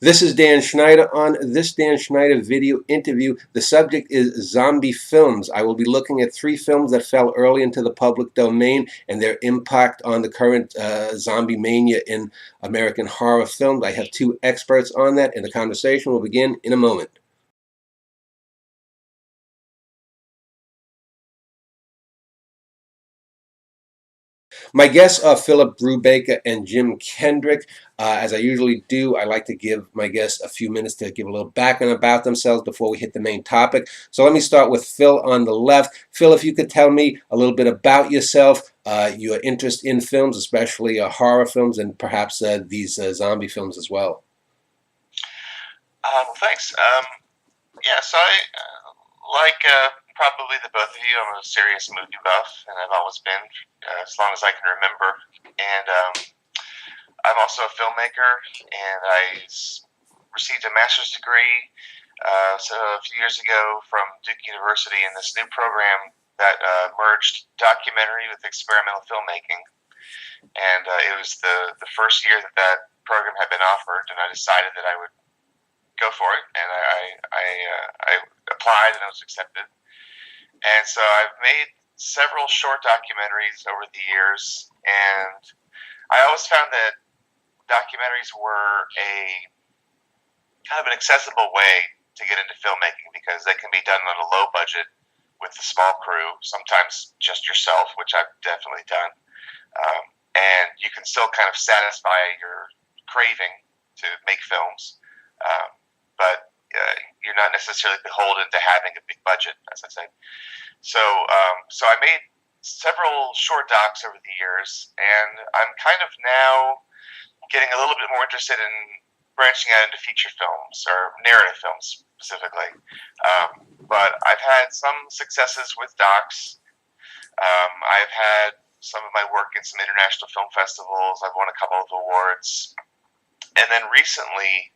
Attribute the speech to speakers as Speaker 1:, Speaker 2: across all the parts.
Speaker 1: This is Dan Schneider. On this Dan Schneider video interview, the subject is zombie films. I will be looking at 3 films that fell early into the public domain and their impact on the current zombie mania in American horror films. I have 2 experts on that, and the conversation will begin in a moment. My guests are Philip Brubaker and Jim Kendrick. As I usually do, I like to give my guests a few minutes to give a little background about themselves before we hit the main topic. So let me start with Phil on the left. Phil, if you could tell me a little bit about yourself, your interest in films, especially horror films, and perhaps these zombie films as well.
Speaker 2: Well, thanks. Yeah, so I, like probably the both of you, I'm a serious movie buff, and I've always been, as long as I can remember. And I'm also a filmmaker, and I received a master's degree so a few years ago from Duke University in this new program that merged documentary with experimental filmmaking. And it was the first year that that program had been offered, and I decided that I would go for it, and I applied and I was accepted. And so I've made several short documentaries over the years, and I always found that documentaries were a kind of an accessible way to get into filmmaking because they can be done on a low budget with a small crew, sometimes just yourself, which I've definitely done. And you can still kind of satisfy your craving to make films. But you're not necessarily beholden to having a big budget, as I say. So I made several short docs over the years, and I'm kind of now getting a little bit more interested in branching out into feature films or narrative films specifically. But I've had some successes with docs. I've had some of my work in some international film festivals. I've won a couple of awards. And then recently,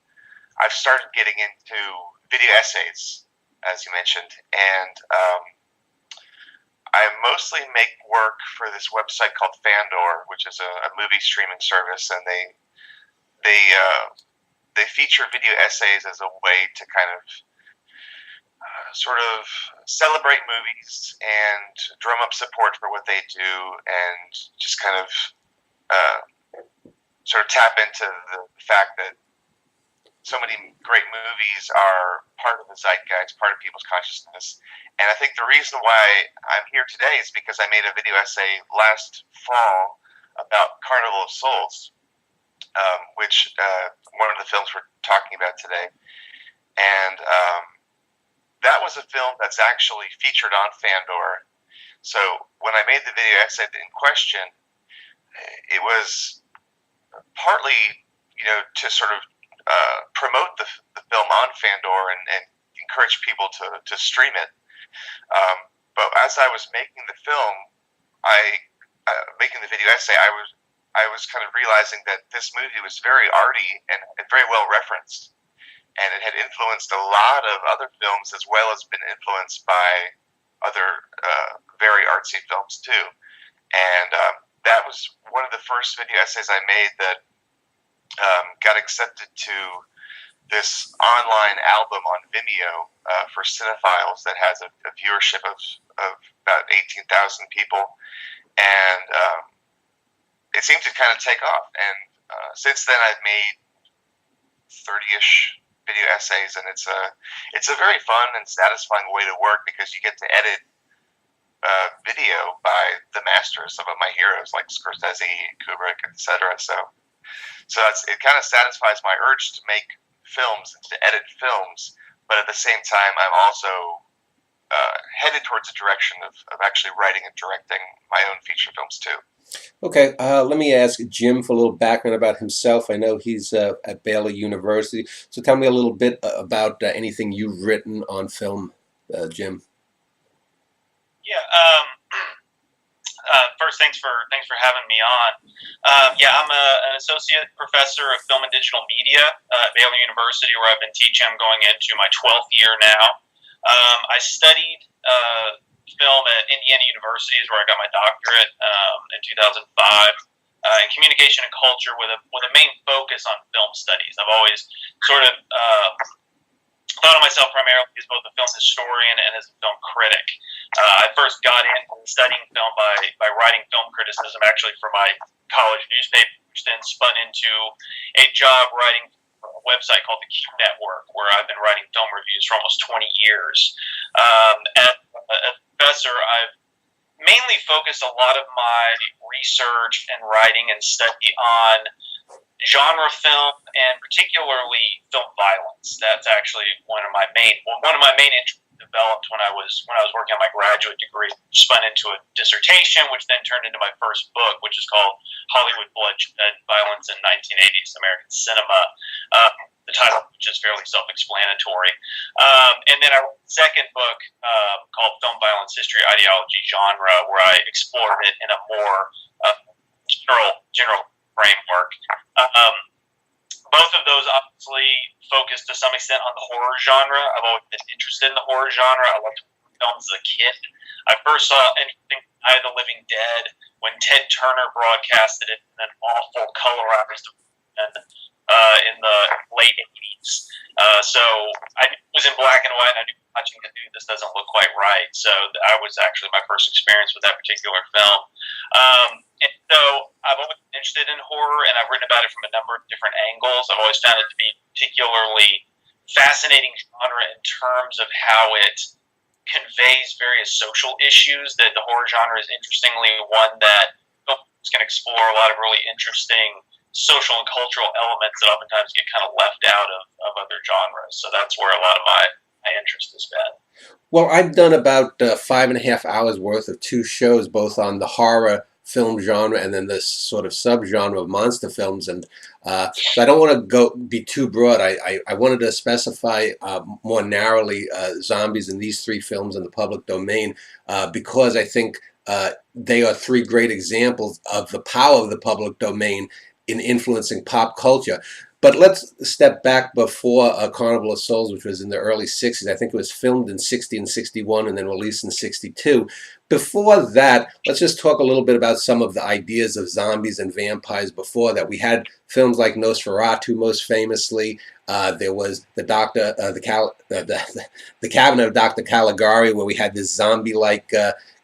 Speaker 2: I've started getting into video essays, as you mentioned, and I mostly make work for this website called Fandor, which is a movie streaming service, and they feature video essays as a way to kind of sort of celebrate movies and drum up support for what they do, and just kind of sort of tap into the fact that so many great movies are part of the zeitgeist, part of people's consciousness. And I think the reason why I'm here today is because I made a video essay last fall about Carnival of Souls, which one of the films we're talking about today. And that was a film that's actually featured on Fandor. So when I made the video essay in question, it was partly, to sort of promote the film on Fandor and encourage people to stream it. But as I was making the film, making the video essay, I was kind of realizing that this movie was very arty and very well referenced, and it had influenced a lot of other films as well as been influenced by other very artsy films too. And that was one of the first video essays I made that got accepted to this online album on Vimeo for cinephiles that has a viewership of about 18,000 people, and it seemed to kind of take off. And since then, I've made 30-ish video essays, and it's a very fun and satisfying way to work because you get to edit video by the masters, some of my heroes like Scorsese, Kubrick, etc. So it kind of satisfies my urge to make films and to edit films, but at the same time, I'm also headed towards a direction of actually writing and directing my own feature films too.
Speaker 1: Okay, let me ask Jim for a little background about himself. I know he's at Baylor University, so tell me a little bit about anything you've written on film, Jim.
Speaker 3: Yeah. First, thanks for having me on. I'm an associate professor of film and digital media at Baylor University, where I've been teaching. I'm going into my 12th year now. I studied film at Indiana University, is where I got my doctorate in 2005. in communication and culture with a main focus on film studies. I've always sort of thought of myself primarily as both a film historian and as a film critic. I first got into studying film by writing film criticism, actually for my college newspaper, which then spun into a job writing for a website called the Q Network, where I've been writing film reviews for almost 20 years. As a professor, I've mainly focused a lot of my research and writing and study on genre film, and particularly film violence. That's actually one of my main interests developed when I was working on my graduate degree, which spun into a dissertation, which then turned into my first book, which is called Hollywood Bloodshed: Violence in 1980s American Cinema. The title, which is fairly self-explanatory. And then I wrote a second book called Film Violence: History, Ideology, Genre, where I explored it in a more general framework. Both of those obviously focused to some extent on the horror genre. I've always been interested in the horror genre. I liked films as a kid. I first saw anything Night of the Living Dead when Ted Turner broadcasted it in an awful colorized in the late 80s. So I knew it was in black and white, and I knew watching it, this doesn't look quite right. So that was actually my first experience with that particular film. And so I've always been interested in horror, and I've written about it from a number of different angles. I've always found it to be particularly fascinating genre in terms of how it conveys various social issues. That the horror genre is interestingly one that films can explore a lot of really interesting social and cultural elements that oftentimes get kind of left out of other genres. So that's where a lot of my interest has been.
Speaker 1: Well, I've done about 5.5 hours worth of 2 shows, both on the horror film genre and then this sort of subgenre of monster films, and so I don't want to be too broad. I wanted to specify more narrowly zombies in these 3 films in the public domain because I think they are 3 great examples of the power of the public domain in influencing pop culture. But let's step back before Carnival of Souls, which was in the early 60s. I think it was filmed in 60 and 61 and then released in 62. Before that, let's just talk a little bit about some of the ideas of zombies and vampires before that. We had films like Nosferatu, most famously. There was the Cabinet of Dr. Caligari, where we had this zombie-like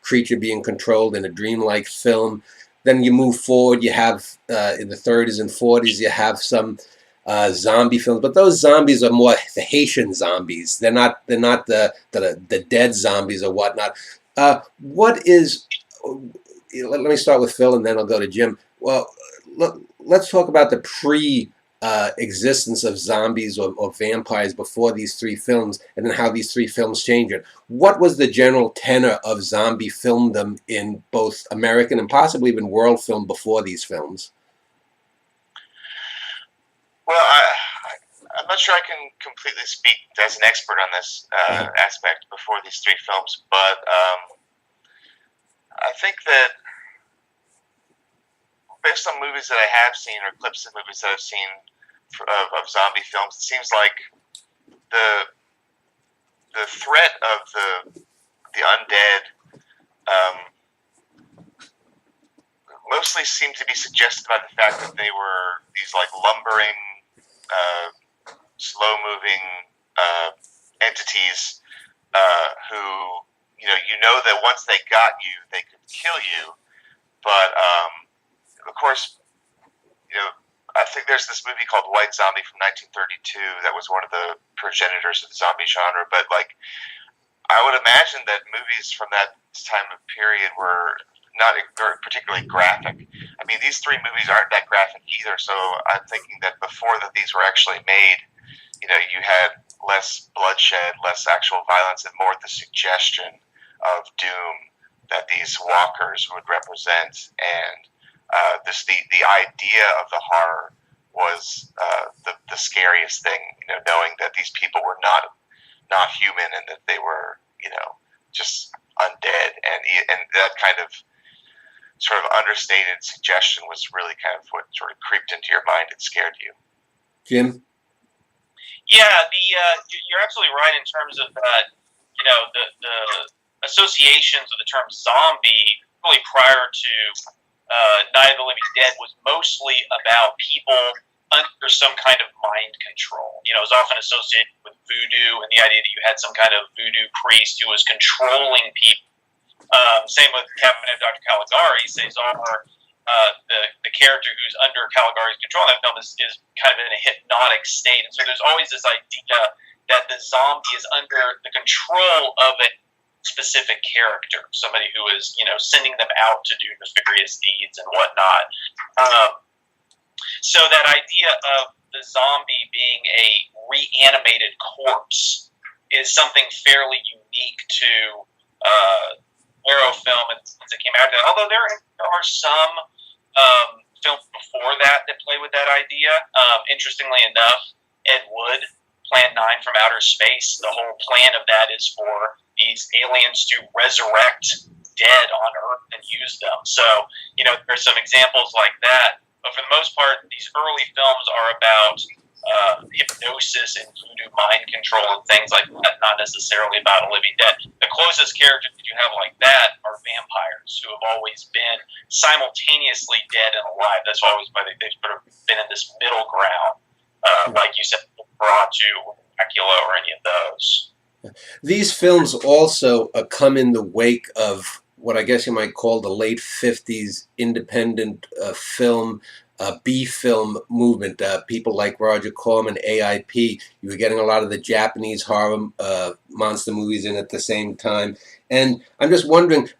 Speaker 1: creature being controlled in a dreamlike film. Then you move forward, you have in the 30s and 40s, you have some zombie films, but those zombies are more the Haitian zombies. They're not the dead zombies or whatnot. What is? Let me start with Phil, and then I'll go to Jim. Well, let's talk about the pre-existence of zombies or vampires before these 3 films, and then how these 3 films changed it. What was the general tenor of zombie filmdom in both American and possibly even world film before these films?
Speaker 2: Well, I'm not sure I can completely speak as an expert on this aspect before these 3 films, but I think that based on movies that I have seen or clips of movies that I've seen of zombie films, it seems like the threat of the undead mostly seemed to be suggested by the fact that they were these like lumbering, slow-moving entities who, you know that once they got you, they could kill you. But of course, I think there's this movie called White Zombie from 1932 that was one of the progenitors of the zombie genre. But like, I would imagine that movies from that time of period were not particularly graphic. I mean, these 3 movies aren't that graphic either. So I'm thinking that before that these were actually made, you had less bloodshed, less actual violence, and more the suggestion of doom that these walkers would represent. And the idea of the horror was the scariest thing. Knowing that these people were not human and that they were just undead, and that kind of sort of understated suggestion was really kind of what sort of creeped into your mind and scared you.
Speaker 1: Jim?
Speaker 3: Yeah, you're absolutely right in terms of that. The associations of the term zombie really prior to Night of the Living Dead was mostly about people under some kind of mind control. It was often associated with voodoo and the idea that you had some kind of voodoo priest who was controlling people. Same with Cabinet of Dr. Caligari. Cesar, the character who's under Caligari's control in that film is kind of in a hypnotic state. And so there's always this idea that the zombie is under the control of a specific character, somebody who is, sending them out to do nefarious deeds and whatnot. So that idea of the zombie being a reanimated corpse is something fairly unique to Arrow film and since it came out. Although there are some films before that play with that idea. Interestingly enough, Ed Wood, Plan 9 from Outer Space, the whole plan of that is for these aliens to resurrect dead on Earth and use them. So, there's some examples like that. But for the most part, these early films are about hypnosis and voodoo mind control and things like that, not necessarily about a living dead. The closest characters that you have like that are vampires, who have always been simultaneously dead and alive. That's always why they've sort of been in this middle ground, like you said, Nosferatu or Dracula or any of those.
Speaker 1: These films also come in the wake of what I guess you might call the late 50s independent film, B-film movement. People like Roger Corman, AIP. You were getting a lot of the Japanese horror monster movies in at the same time. And I'm just wondering,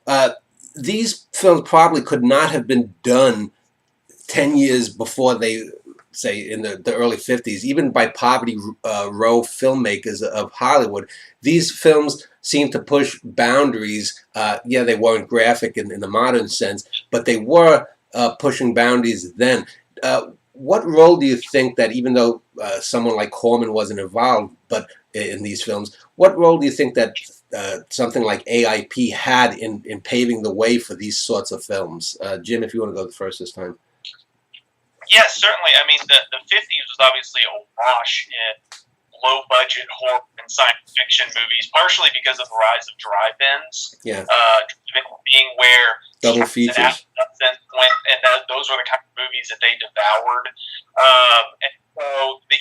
Speaker 1: these films probably could not have been done 10 years before they, say, in the early 50s, even by Poverty Row filmmakers of Hollywood. These films seem to push boundaries. They weren't graphic in the modern sense, but they were pushing boundaries then. What role do you think that, even though someone like Corman wasn't involved but in these films, what role do you think that something like AIP had in paving the way for these sorts of films? Jim, if you want to go first this time.
Speaker 3: Yes, certainly. I mean, the 50s was obviously awash in low-budget horror and science fiction movies, partially because of the rise of drive-ins. Yeah. Being where
Speaker 1: double features.
Speaker 3: Those were the kind of movies that they devoured. And so the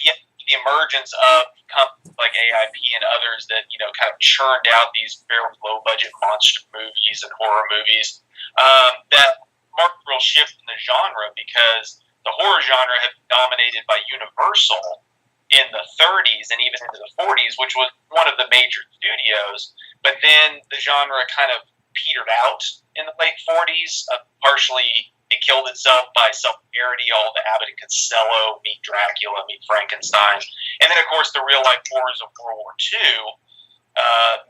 Speaker 3: emergence of companies like AIP and others that, kind of churned out these very low-budget monster movies and horror movies, that marked a real shift in the genre, because the horror genre had been dominated by Universal in the 30s and even into the 40s, which was one of the major studios. But then the genre kind of petered out in the late 40s. Partially, it killed itself by self-parody, all the Abbott and Costello, Meet Dracula, Meet Frankenstein. And then, of course, the real-life horrors of World War II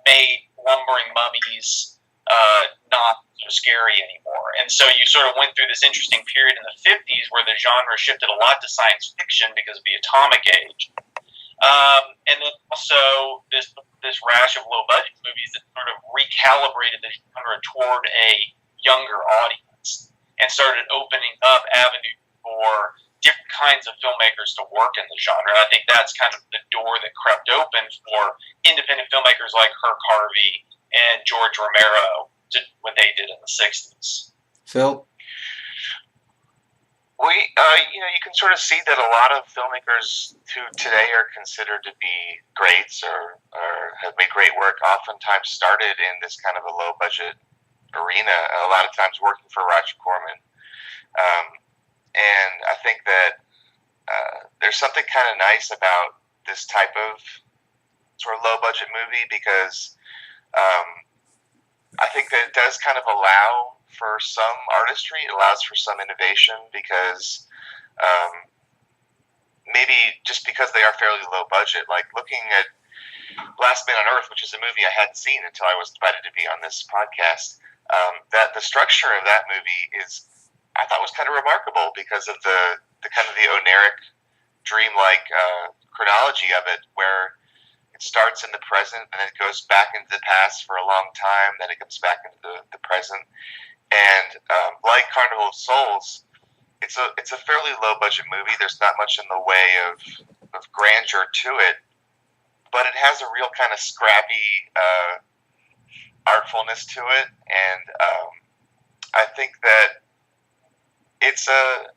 Speaker 3: made lumbering mummies not so scary anymore. And so you sort of went through this interesting period in the 50s where the genre shifted a lot to science fiction because of the atomic age. And then also this rash of low-budget movies that sort of recalibrated the genre toward a younger audience and started opening up avenues for different kinds of filmmakers to work in the genre. I think that's kind of the door that crept open for independent filmmakers like Herc Harvey and George Romero did what they did in the 60s.
Speaker 1: Phil?
Speaker 2: You can sort of see that a lot of filmmakers who today are considered to be greats or have made great work oftentimes started in this kind of a low-budget arena, a lot of times working for Roger Corman. And I think that there's something kind of nice about this type of sort of low-budget movie, because I think that it does kind of allow for some artistry. It allows for some innovation, because maybe just because they are fairly low budget, like looking at Last Man on Earth, which is a movie I hadn't seen until I was invited to be on this podcast, that the structure of that movie I thought was kind of remarkable because of the kind of the oniric, dreamlike chronology of it, where it starts in the present and then it goes back into the past for a long time, then it comes back into the present. And like Carnival of Souls, it's a fairly low budget movie. There's not much in the way of grandeur to it, but it has a real kind of scrappy artfulness to it. And I think that it's a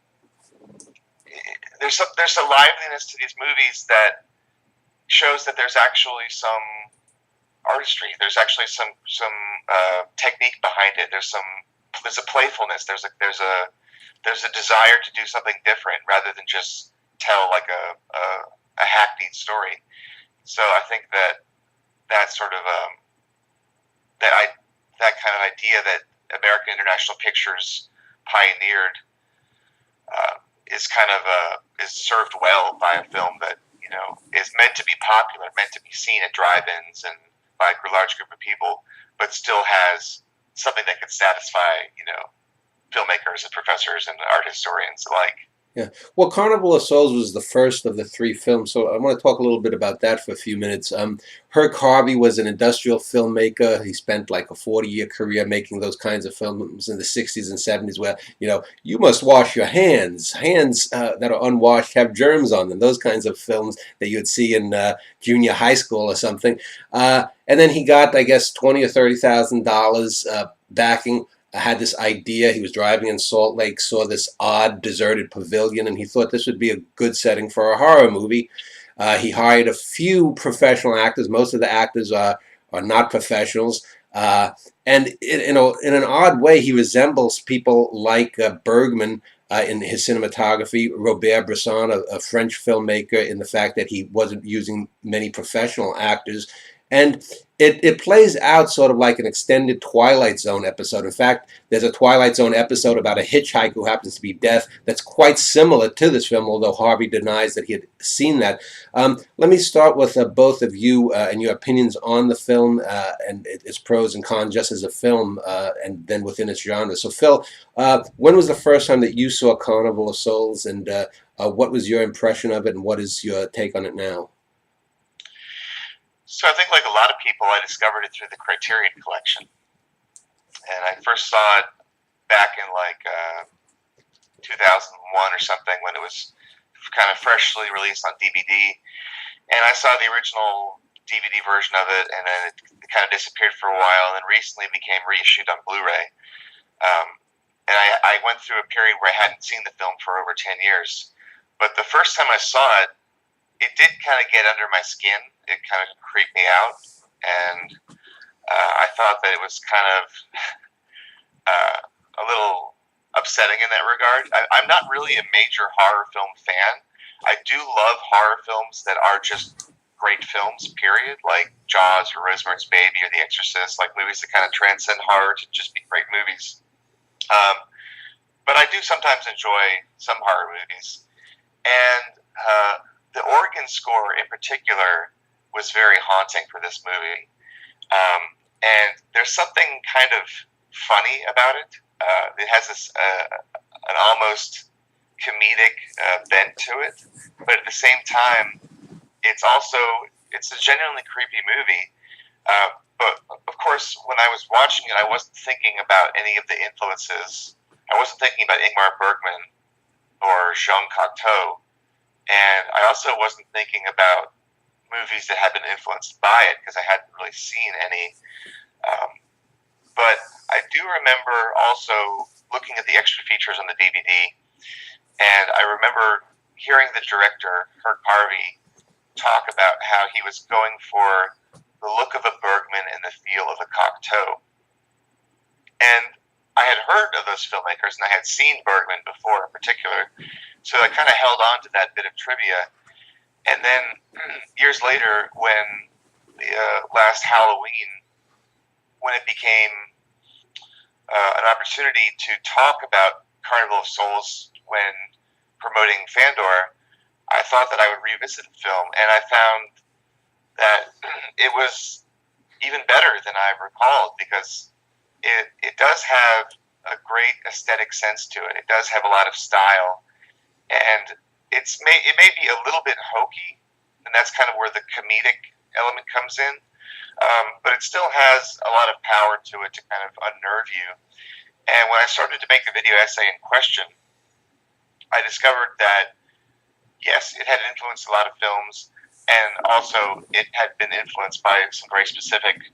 Speaker 2: there's a liveliness to these movies that shows that there's actually some artistry. There's actually some technique behind it. There's a playfulness. There's a desire to do something different rather than just tell like a hackneyed story. So I think that sort of that kind of idea that American International Pictures pioneered is kind of is served well by a film that is meant to be popular, meant to be seen at drive-ins and by a large group of people, but still has something that could satisfy filmmakers and professors and art historians alike.
Speaker 1: Yeah. Well, Carnival of Souls was the first of the 3 films, so I want to talk a little bit about that for a few minutes. Herc Harvey was an industrial filmmaker. He spent like a 40-year career making those kinds of films in the 60s and 70s where, you must wash your hands. Hands that are unwashed have germs on them. Those kinds of films that you would see in junior high school or something. And then he got, I guess, $20,000 or $30,000 backing. Had this idea. He was driving in Salt Lake, saw this odd deserted pavilion, and he thought this would be a good setting for a horror movie. He hired a few professional actors. Most of the actors are not professionals. And in an odd way, he resembles people like Bergman in his cinematography, Robert Bresson, a French filmmaker, in the fact that he wasn't using many professional actors. And it plays out sort of like an extended Twilight Zone episode. In fact, there's a Twilight Zone episode about a hitchhiker who happens to be deaf that's quite similar to this film, although Harvey denies that he had seen that. Let me start with both of you and your opinions on the film and its pros and cons just as a film and then within its genre. So, Phil, when was the first time that you saw Carnival of Souls, and what was your impression of it, and what is your take on it now?
Speaker 2: So I think, like a lot of people, I discovered it through the Criterion Collection, and I first saw it back in like 2001 or something when it was kind of freshly released on DVD, and I saw the original DVD version of it, and then it kind of disappeared for a while, and then recently became reissued on Blu-ray. And I went through a period where I hadn't seen the film for over 10 years, but the first time I saw it, it did kind of get under my skin. It kind of creeped me out, and I thought that it was kind of a little upsetting in that regard. I'm not really a major horror film fan. I do love horror films that are just great films, period, like Jaws or Rosemary's Baby or The Exorcist, like movies that kind of transcend horror to just be great movies. But I do sometimes enjoy some horror movies, and the organ score in particular was very haunting for this movie. And there's something kind of funny about it. It has this an almost comedic bent to it, but at the same time, it's a genuinely creepy movie. But of course, when I was watching it, I wasn't thinking about any of the influences. I wasn't thinking about Ingmar Bergman or Jean Cocteau. And I also wasn't thinking about movies that had been influenced by it because I hadn't really seen any. But I do remember also looking at the extra features on the DVD, and I remember hearing the director, Herc Harvey, talk about how he was going for the look of a Bergman and the feel of a Cocteau. And I had heard of those filmmakers, and I had seen Bergman before in particular, so I kind of held on to that bit of trivia. And then years later, when last Halloween, when it became an opportunity to talk about Carnival of Souls when promoting Fandor, I thought that I would revisit the film, and I found that it was even better than I recalled because it does have a great aesthetic sense to it. It does have a lot of style. And it may be a little bit hokey, and that's kind of where the comedic element comes in. But it still has a lot of power to it to kind of unnerve you. And when I started to make the video essay in question, I discovered that, yes, it had influenced a lot of films, and also it had been influenced by some very specific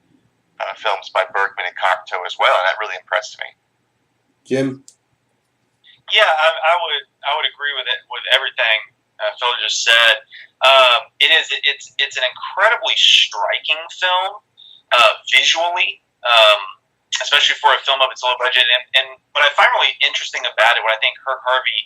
Speaker 2: films by Bergman and Cocteau as well, and that really impressed me.
Speaker 1: Jim?
Speaker 3: Yeah, I would agree with it with everything Phil just said. It's an incredibly striking film visually, especially for a film of its low budget. And what I find really interesting about it, what I think Herc Harvey,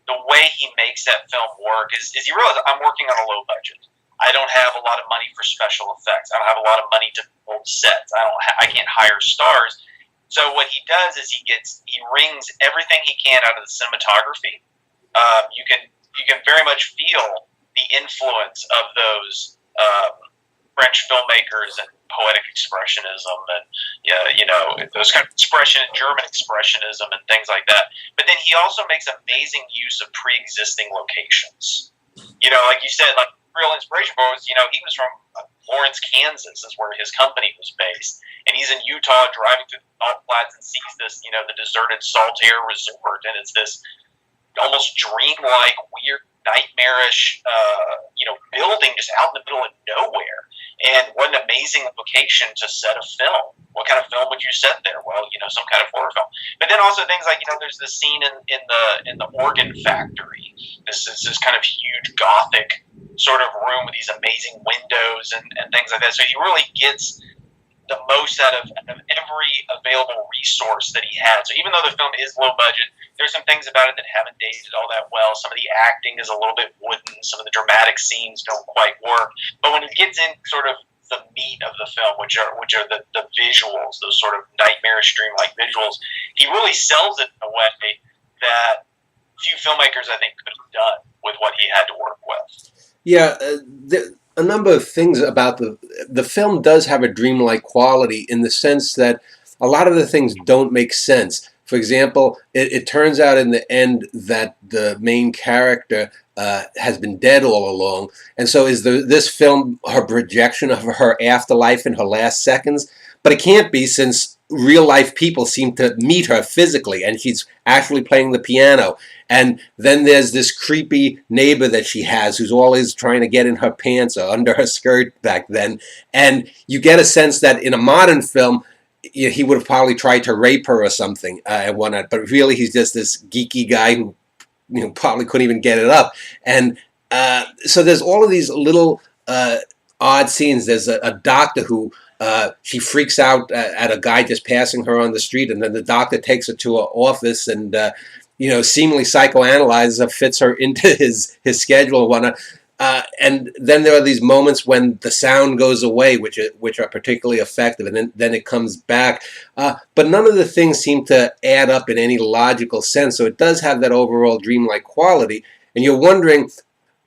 Speaker 3: the way he makes that film work is he realizes I'm working on a low budget. I don't have a lot of money for special effects. I don't have a lot of money to build sets. I can't hire stars. So what he does is he wrings everything he can out of the cinematography. You can very much feel the influence of those French filmmakers and poetic expressionism and those kind of German expressionism and things like that. But then he also makes amazing use of pre-existing locations. Like you said, like real inspiration for was, he was from Lawrence, Kansas is where his company was based. And he's in Utah driving through the salt flats and sees this, the deserted Saltair resort. And it's this almost dreamlike, weird, nightmarish, building just out in the middle of nowhere. And what an amazing location to set a film. What kind of film would you set there? Well, some kind of horror film. But then also things like, there's this scene in the organ factory. This is this kind of huge Gothic sort of room with these amazing windows and things like that. So he really gets the most out of every available resource that he had. So even though the film is low budget, there's some things about it that haven't dated all that well. Some of the acting is a little bit wooden. Some of the dramatic scenes don't quite work. But when it gets in sort of the meat of the film, which are the visuals, those sort of nightmarish dream-like visuals, he really sells it in a way that few filmmakers, I think, could have done with what he had to work with.
Speaker 1: Yeah, a number of things about the film does have a dreamlike quality in the sense that a lot of the things don't make sense. For example, it turns out in the end that the main character has been dead all along, and so is this film her projection of her afterlife in her last seconds? But it can't be, since real life people seem to meet her physically, and she's actually playing the piano. And then there's this creepy neighbor that she has who's always trying to get in her pants or under her skirt back then. And you get a sense that in a modern film, he would have probably tried to rape her or something and whatnot. But really, he's just this geeky guy who probably couldn't even get it up. And so there's all of these little odd scenes. There's a doctor who she freaks out at a guy just passing her on the street, and then the doctor takes her to her office and seemingly psychoanalyzes her, fits her into his schedule and whatnot. And then there are these moments when the sound goes away, which are particularly effective, and then it comes back. But none of the things seem to add up in any logical sense. So it does have that overall dreamlike quality. And you're wondering,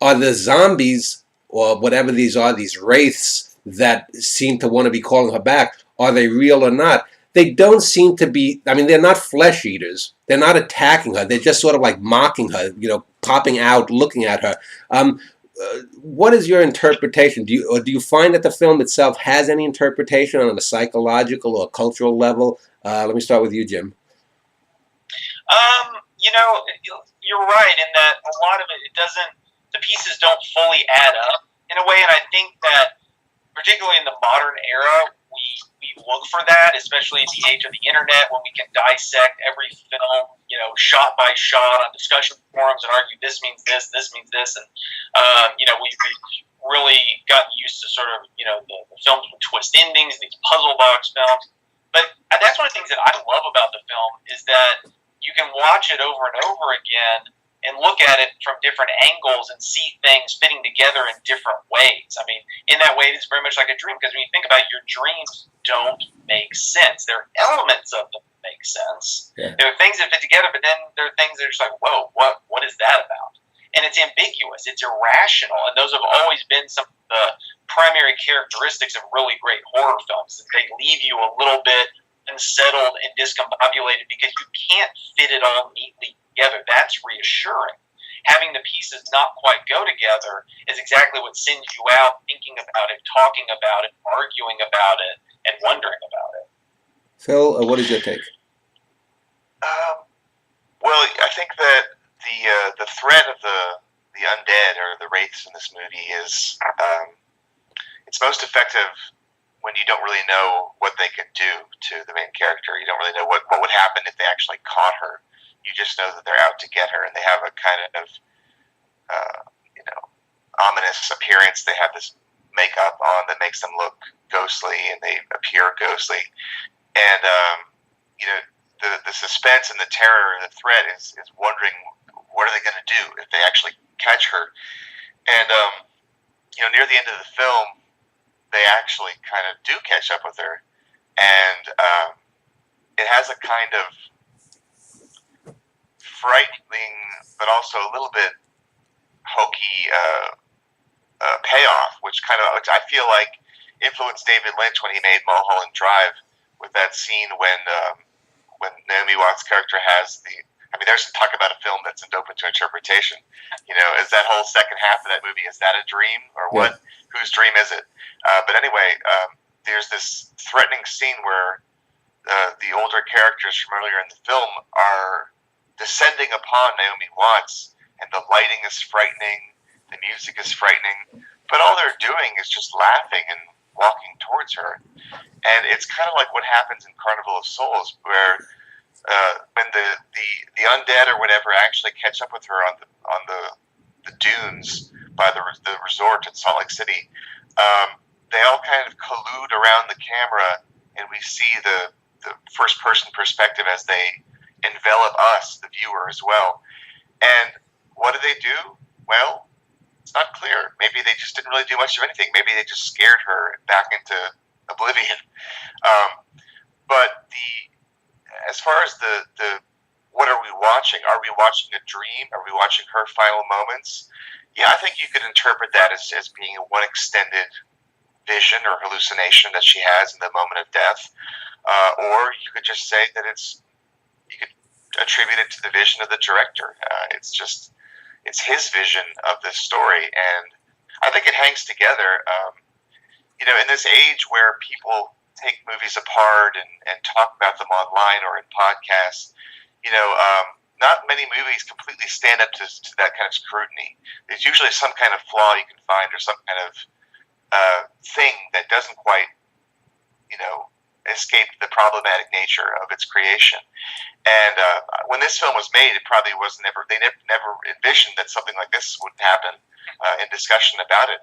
Speaker 1: are the zombies or whatever these are, these wraiths that seem to want to be calling her back, are they real or not? They don't seem to be. I mean, they're not flesh eaters. They're not attacking her. They're just sort of like mocking her, popping out, looking at her. What is your interpretation? Do you find that the film itself has any interpretation on a psychological or cultural level? Let me start with you, Jim.
Speaker 3: You're right in that a lot of it doesn't. The pieces don't fully add up in a way, and I think that particularly in the modern era, we look for that, especially in the age of the internet, when we can dissect every film, shot by shot on discussion forums and argue this means this means this, and we've really gotten used to sort of the films with twist endings, these puzzle box films. But that's one of the things that I love about the film is that you can watch it over and over again and look at it from different angles and see things fitting together in different ways. I mean, in that way, it's very much like a dream, because when you think about it, your dreams don't make sense. There are elements of them that make sense. Yeah. There are things that fit together, but then there are things that are just like, whoa, what is that about? And it's ambiguous. It's irrational. And those have always been some of the primary characteristics of really great horror films. They leave you a little bit unsettled and discombobulated because you can't fit it all neatly together. That's reassuring. Having the pieces not quite go together is exactly what sends you out thinking about it, talking about it, arguing about it, and wondering about it.
Speaker 1: Phil, what is your take?
Speaker 2: Well, I think that the threat of the undead or the wraiths in this movie is it's most effective when you don't really know what they could do to the main character. You don't really know what would happen if they actually caught her. you just know that they're out to get her, and they have a kind of ominous appearance. They have this makeup on that makes them look ghostly, and they appear ghostly. And the suspense and the terror and the threat is wondering what are they going to do if they actually catch her. And near the end of the film, they actually kind of do catch up with her, and it has a kind of frightening, but also a little bit hokey payoff, which I feel like influenced David Lynch when he made Mulholland Drive, with that scene when Naomi Watts' character has there's talk about a film that's open to interpretation. Is that whole second half of that movie, is that a dream or what? Yeah. Whose dream is it? But anyway, there's this threatening scene where the older characters from earlier in the film are descending upon Naomi Watts, and the lighting is frightening, the music is frightening, but all they're doing is just laughing and walking towards her. And it's kind of like what happens in Carnival of Souls, where when the undead or whatever actually catch up with her on the dunes by the resort in Salt Lake City, they all kind of collude around the camera, and we see the first person perspective as they envelop us, the viewer, as well. And what do? Well, it's not clear. Maybe they just didn't really do much of anything. Maybe they just scared her back into oblivion. But as far as the what are we watching? Are we watching a dream? Are we watching her final moments? Yeah, I think you could interpret that as being one extended vision or hallucination that she has in the moment of death. Or you could just say that you could attribute it to the vision of the director. It's his vision of this story, and I think it hangs together. In this age where people take movies apart and talk about them online or in podcasts, not many movies completely stand up to that kind of scrutiny. There's usually some kind of flaw you can find, or some kind of thing that doesn't quite, escape the problematic nature of its creation. And when this film was made, it probably was they never envisioned that something like this would happen in discussion about it.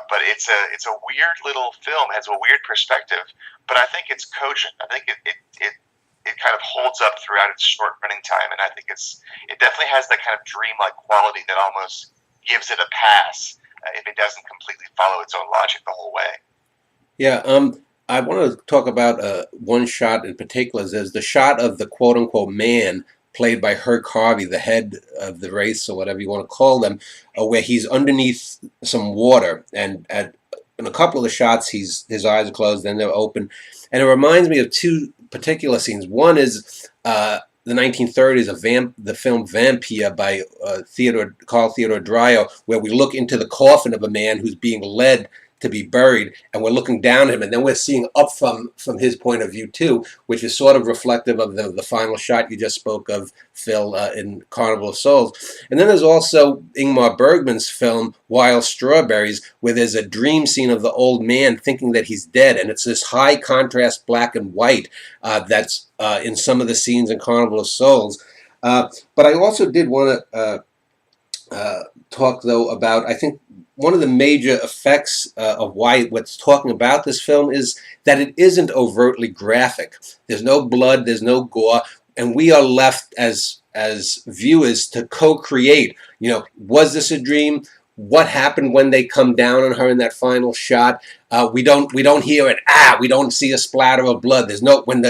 Speaker 2: But it's a weird little film, has a weird perspective, but I think it's cogent. I think it kind of holds up throughout its short running time, and I think it definitely has that kind of dreamlike quality that almost gives it a pass if it doesn't completely follow its own logic the whole way.
Speaker 1: Yeah, I want to talk about one shot in particular. There's the shot of the quote-unquote man played by Herc Harvey, the head of the race, or whatever you want to call them, where he's underneath some water, and in a couple of the shots, his eyes are closed, then they're open, and it reminds me of two particular scenes. One is the 1930s, the film Vampire by Carl Theodor Dreyer, where we look into the coffin of a man who's being led to be buried, and we're looking down at him, and then we're seeing up from his point of view too, which is sort of reflective of the final shot you just spoke of, Phil, in Carnival of Souls. And then there's also Ingmar Bergman's film Wild Strawberries, where there's a dream scene of the old man thinking that he's dead, and it's this high contrast black and white that's in some of the scenes in Carnival of Souls. But I also did want to talk, though, about, I think, one of the major effects of what's talking about this film is that it isn't overtly graphic. There's no blood, there's no gore, and we are left as viewers to co-create. Was this a dream? What happened when they come down on her in that final shot? We don't hear it. We don't see a splatter of blood. There's no in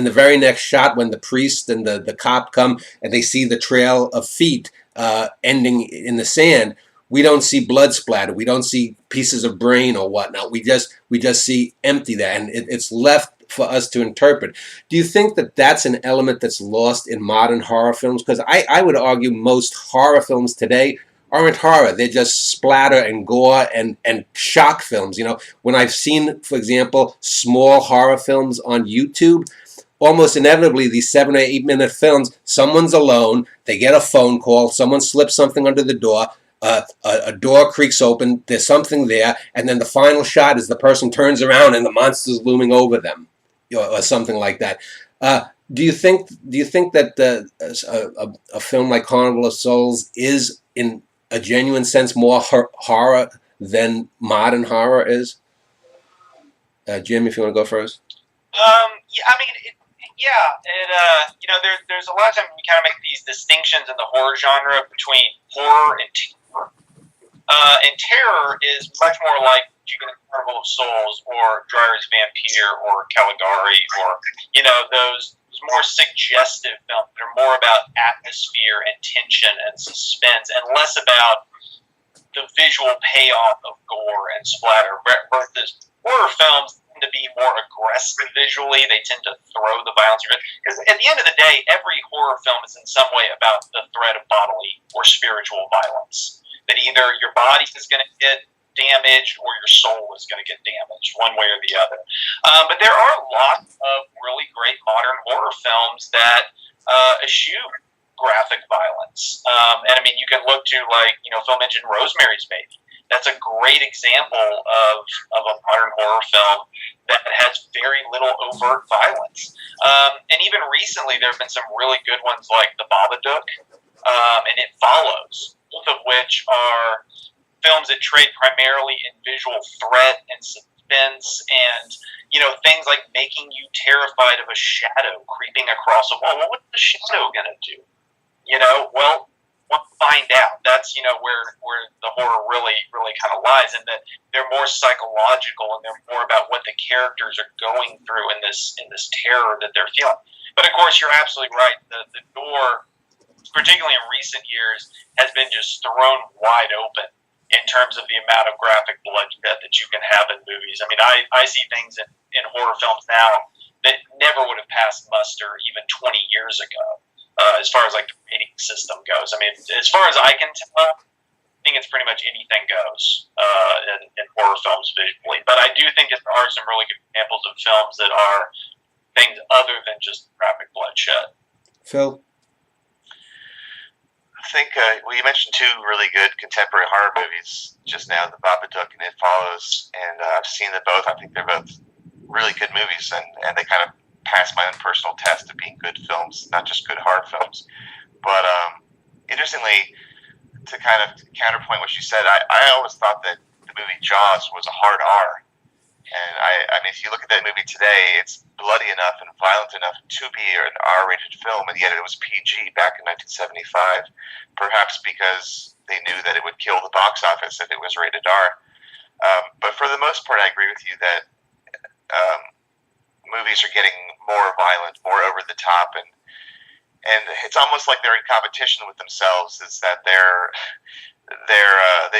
Speaker 1: the very next shot, when the priest and the cop come and they see the trail of feet ending in the sand, we don't see blood splatter. We don't see pieces of brain or whatnot. We just see empty there, and it's left for us to interpret. Do you think that that's an element that's lost in modern horror films? Because I would argue most horror films today aren't horror. They're just splatter and gore and shock films. When I've seen, for example, small horror films on YouTube, almost inevitably, these 7 or 8 minute films, someone's alone, they get a phone call, someone slips something under the door, a door creaks open, there's something there, and then the final shot is the person turns around and the monster's looming over them, or something like that. Do you think that a film like Carnival of Souls is, in a genuine sense, more horror than modern horror is? Jim, if you want to go first.
Speaker 3: Yeah, I mean, yeah, there's a lot of times we kind of make these distinctions in the horror genre between horror and terror. And terror is much more like you get Carnival of Souls or Dry Erase Vampire or Caligari or those more suggestive films that are more about atmosphere and tension and suspense and less about the visual payoff of gore and splatter. Versus horror films tend to be more aggressive visually. They tend to throw the violence. Because at the end of the day, every horror film is in some way about the threat of bodily or spiritual violence. That either your body is going to get damaged or your soul is going to get damaged, one way or the other. But there are lots of really great modern horror films that eschew graphic violence. And I mean, you can look to, like, Phil mentioned Rosemary's Baby. That's a great example of a modern horror film that has very little overt violence. And even recently, there have been some really good ones like The Babadook and It Follows, both of which are films that trade primarily in visual threat and suspense and, things like making you terrified of a shadow creeping across a wall. Well, what's the shadow going to do? Well, we'll find out. That's, where the horror really, really kind of lies, in that they're more psychological and they're more about what the characters are going through in this terror that they're feeling. But of course, you're absolutely right. The door, particularly in recent years, has been just thrown wide open in terms of the amount of graphic bloodshed that you can have in movies. I mean, I see things in horror films now that never would have passed muster even 20 years ago, as far as like the rating system goes. I mean, as far as I can tell, I think it's pretty much anything goes in horror films visually. But I do think there are some really good examples of films that are things other than just graphic bloodshed.
Speaker 1: Phil?
Speaker 2: I think, you mentioned two really good contemporary horror movies just now, The Babadook and It Follows, and I've seen them both. I think they're both really good movies, and they kind of pass my own personal test of being good films, not just good horror films. But interestingly, to kind of counterpoint what you said, I always thought that the movie Jaws was a hard R. And I mean, if you look at that movie today, it's bloody enough and violent enough to be an R-rated film, and yet it was PG back in 1975, perhaps because they knew that it would kill the box office if it was rated R. But for the most part, I agree with you that movies are getting more violent, more over the top, and it's almost like they're in competition with themselves. Is that they've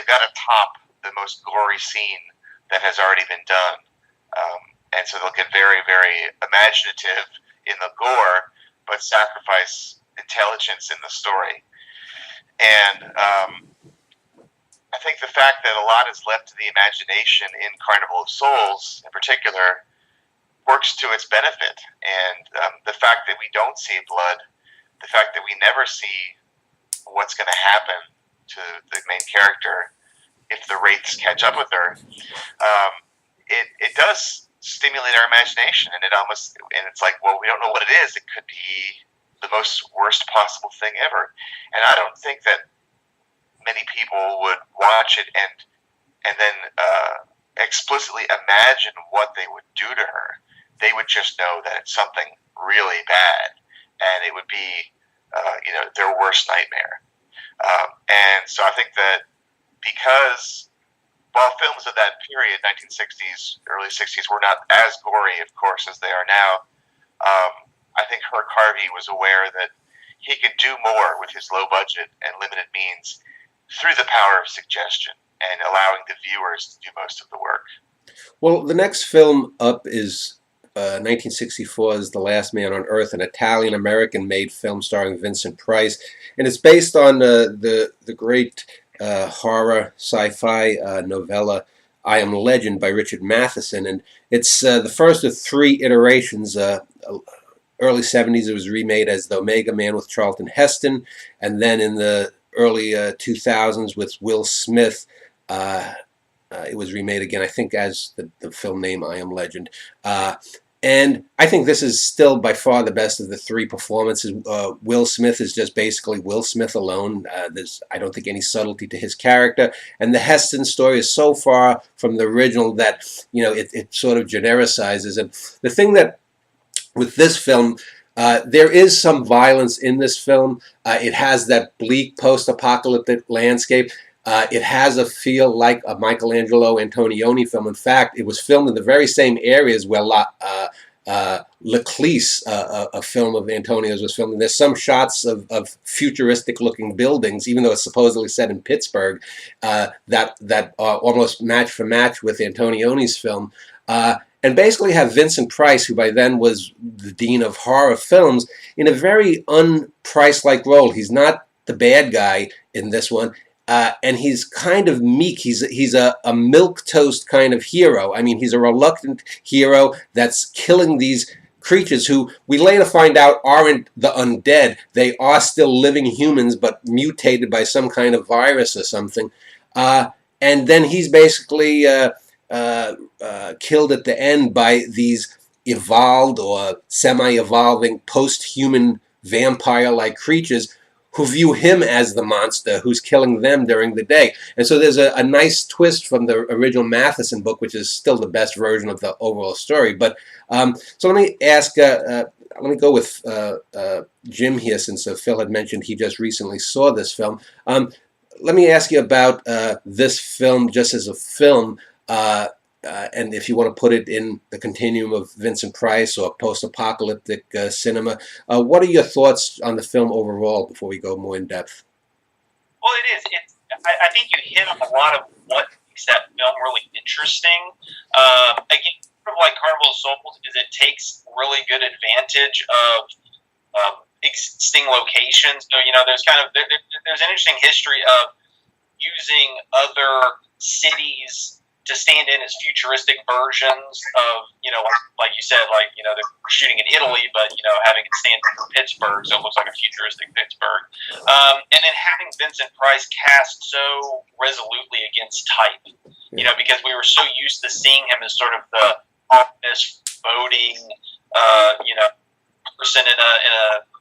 Speaker 2: got to top the most gory scene that has already been done, and so they'll get very, very imaginative in the gore, but sacrifice intelligence in the story. And I think the fact that a lot is left to the imagination in Carnival of Souls, in particular, works to its benefit. And the fact that we don't see blood, the fact that we never see what's going to happen to the main character if the wraiths catch up with her, it does stimulate our imagination, and it's like, well, we don't know what it is. It could be the most worst possible thing ever. And I don't think that many people would watch it and then explicitly imagine what they would do to her. They would just know that it's something really bad, and it would be their worst nightmare. And so I think that, because while films of that period, 1960s, early 60s, were not as gory, of course, as they are now, I think Herc Harvey was aware that he could do more with his low budget and limited means through the power of suggestion and allowing the viewers to do most of the work.
Speaker 1: Well, the next film up is 1964's The Last Man on Earth, an Italian-American-made film starring Vincent Price, and it's based on the great horror sci-fi novella I Am Legend by Richard Matheson, and it's the first of three iterations. Early 70s, it was remade as The Omega Man with Charlton Heston, and then in the early 2000s with Will Smith, it was remade again, I think, as the film name I Am Legend. And I think this is still by far the best of the three performances. Will Smith is just basically Will Smith alone. There's, I don't think, any subtlety to his character. And the Heston story is so far from the original that, it sort of genericizes. And the thing that, with this film, there is some violence in this film. It has that bleak post-apocalyptic landscape. It has a feel like a Michelangelo Antonioni film. In fact, it was filmed in the very same areas where L'Eclisse, a film of Antonio's, was filmed. And there's some shots of futuristic-looking buildings, even though it's supposedly set in Pittsburgh, that are almost match for match with Antonioni's film. And basically have Vincent Price, who by then was the dean of horror films, in a very un-Price-like role. He's not the bad guy in this one. And he's kind of meek. He's a milquetoast kind of hero. I mean, he's a reluctant hero that's killing these creatures who we later find out aren't the undead. They are still living humans, but mutated by some kind of virus or something. And then he's basically killed at the end by these evolved or semi-evolving post-human vampire-like creatures who view him as the monster who's killing them during the day. And so there's a nice twist from the original Matheson book, which is still the best version of the overall story. But so let me ask, let me go with Jim here, since Phil had mentioned he just recently saw this film. Let me ask you about this film just as a film, and if you want to put it in the continuum of Vincent Price or post-apocalyptic cinema. What are your thoughts on the film overall before we go more in depth?
Speaker 3: Well, it is. I think you hit on a lot of what makes that film really interesting. Again, sort of like Carnival of Souls, is it takes really good advantage of existing locations. So, there's there's an interesting history of using other cities to stand in as futuristic versions of, like you said, they're shooting in Italy, but, having it stand in Pittsburgh, so it looks like a futuristic Pittsburgh. And then having Vincent Price cast so resolutely against type, because we were so used to seeing him as sort of the ominous, boding, person in a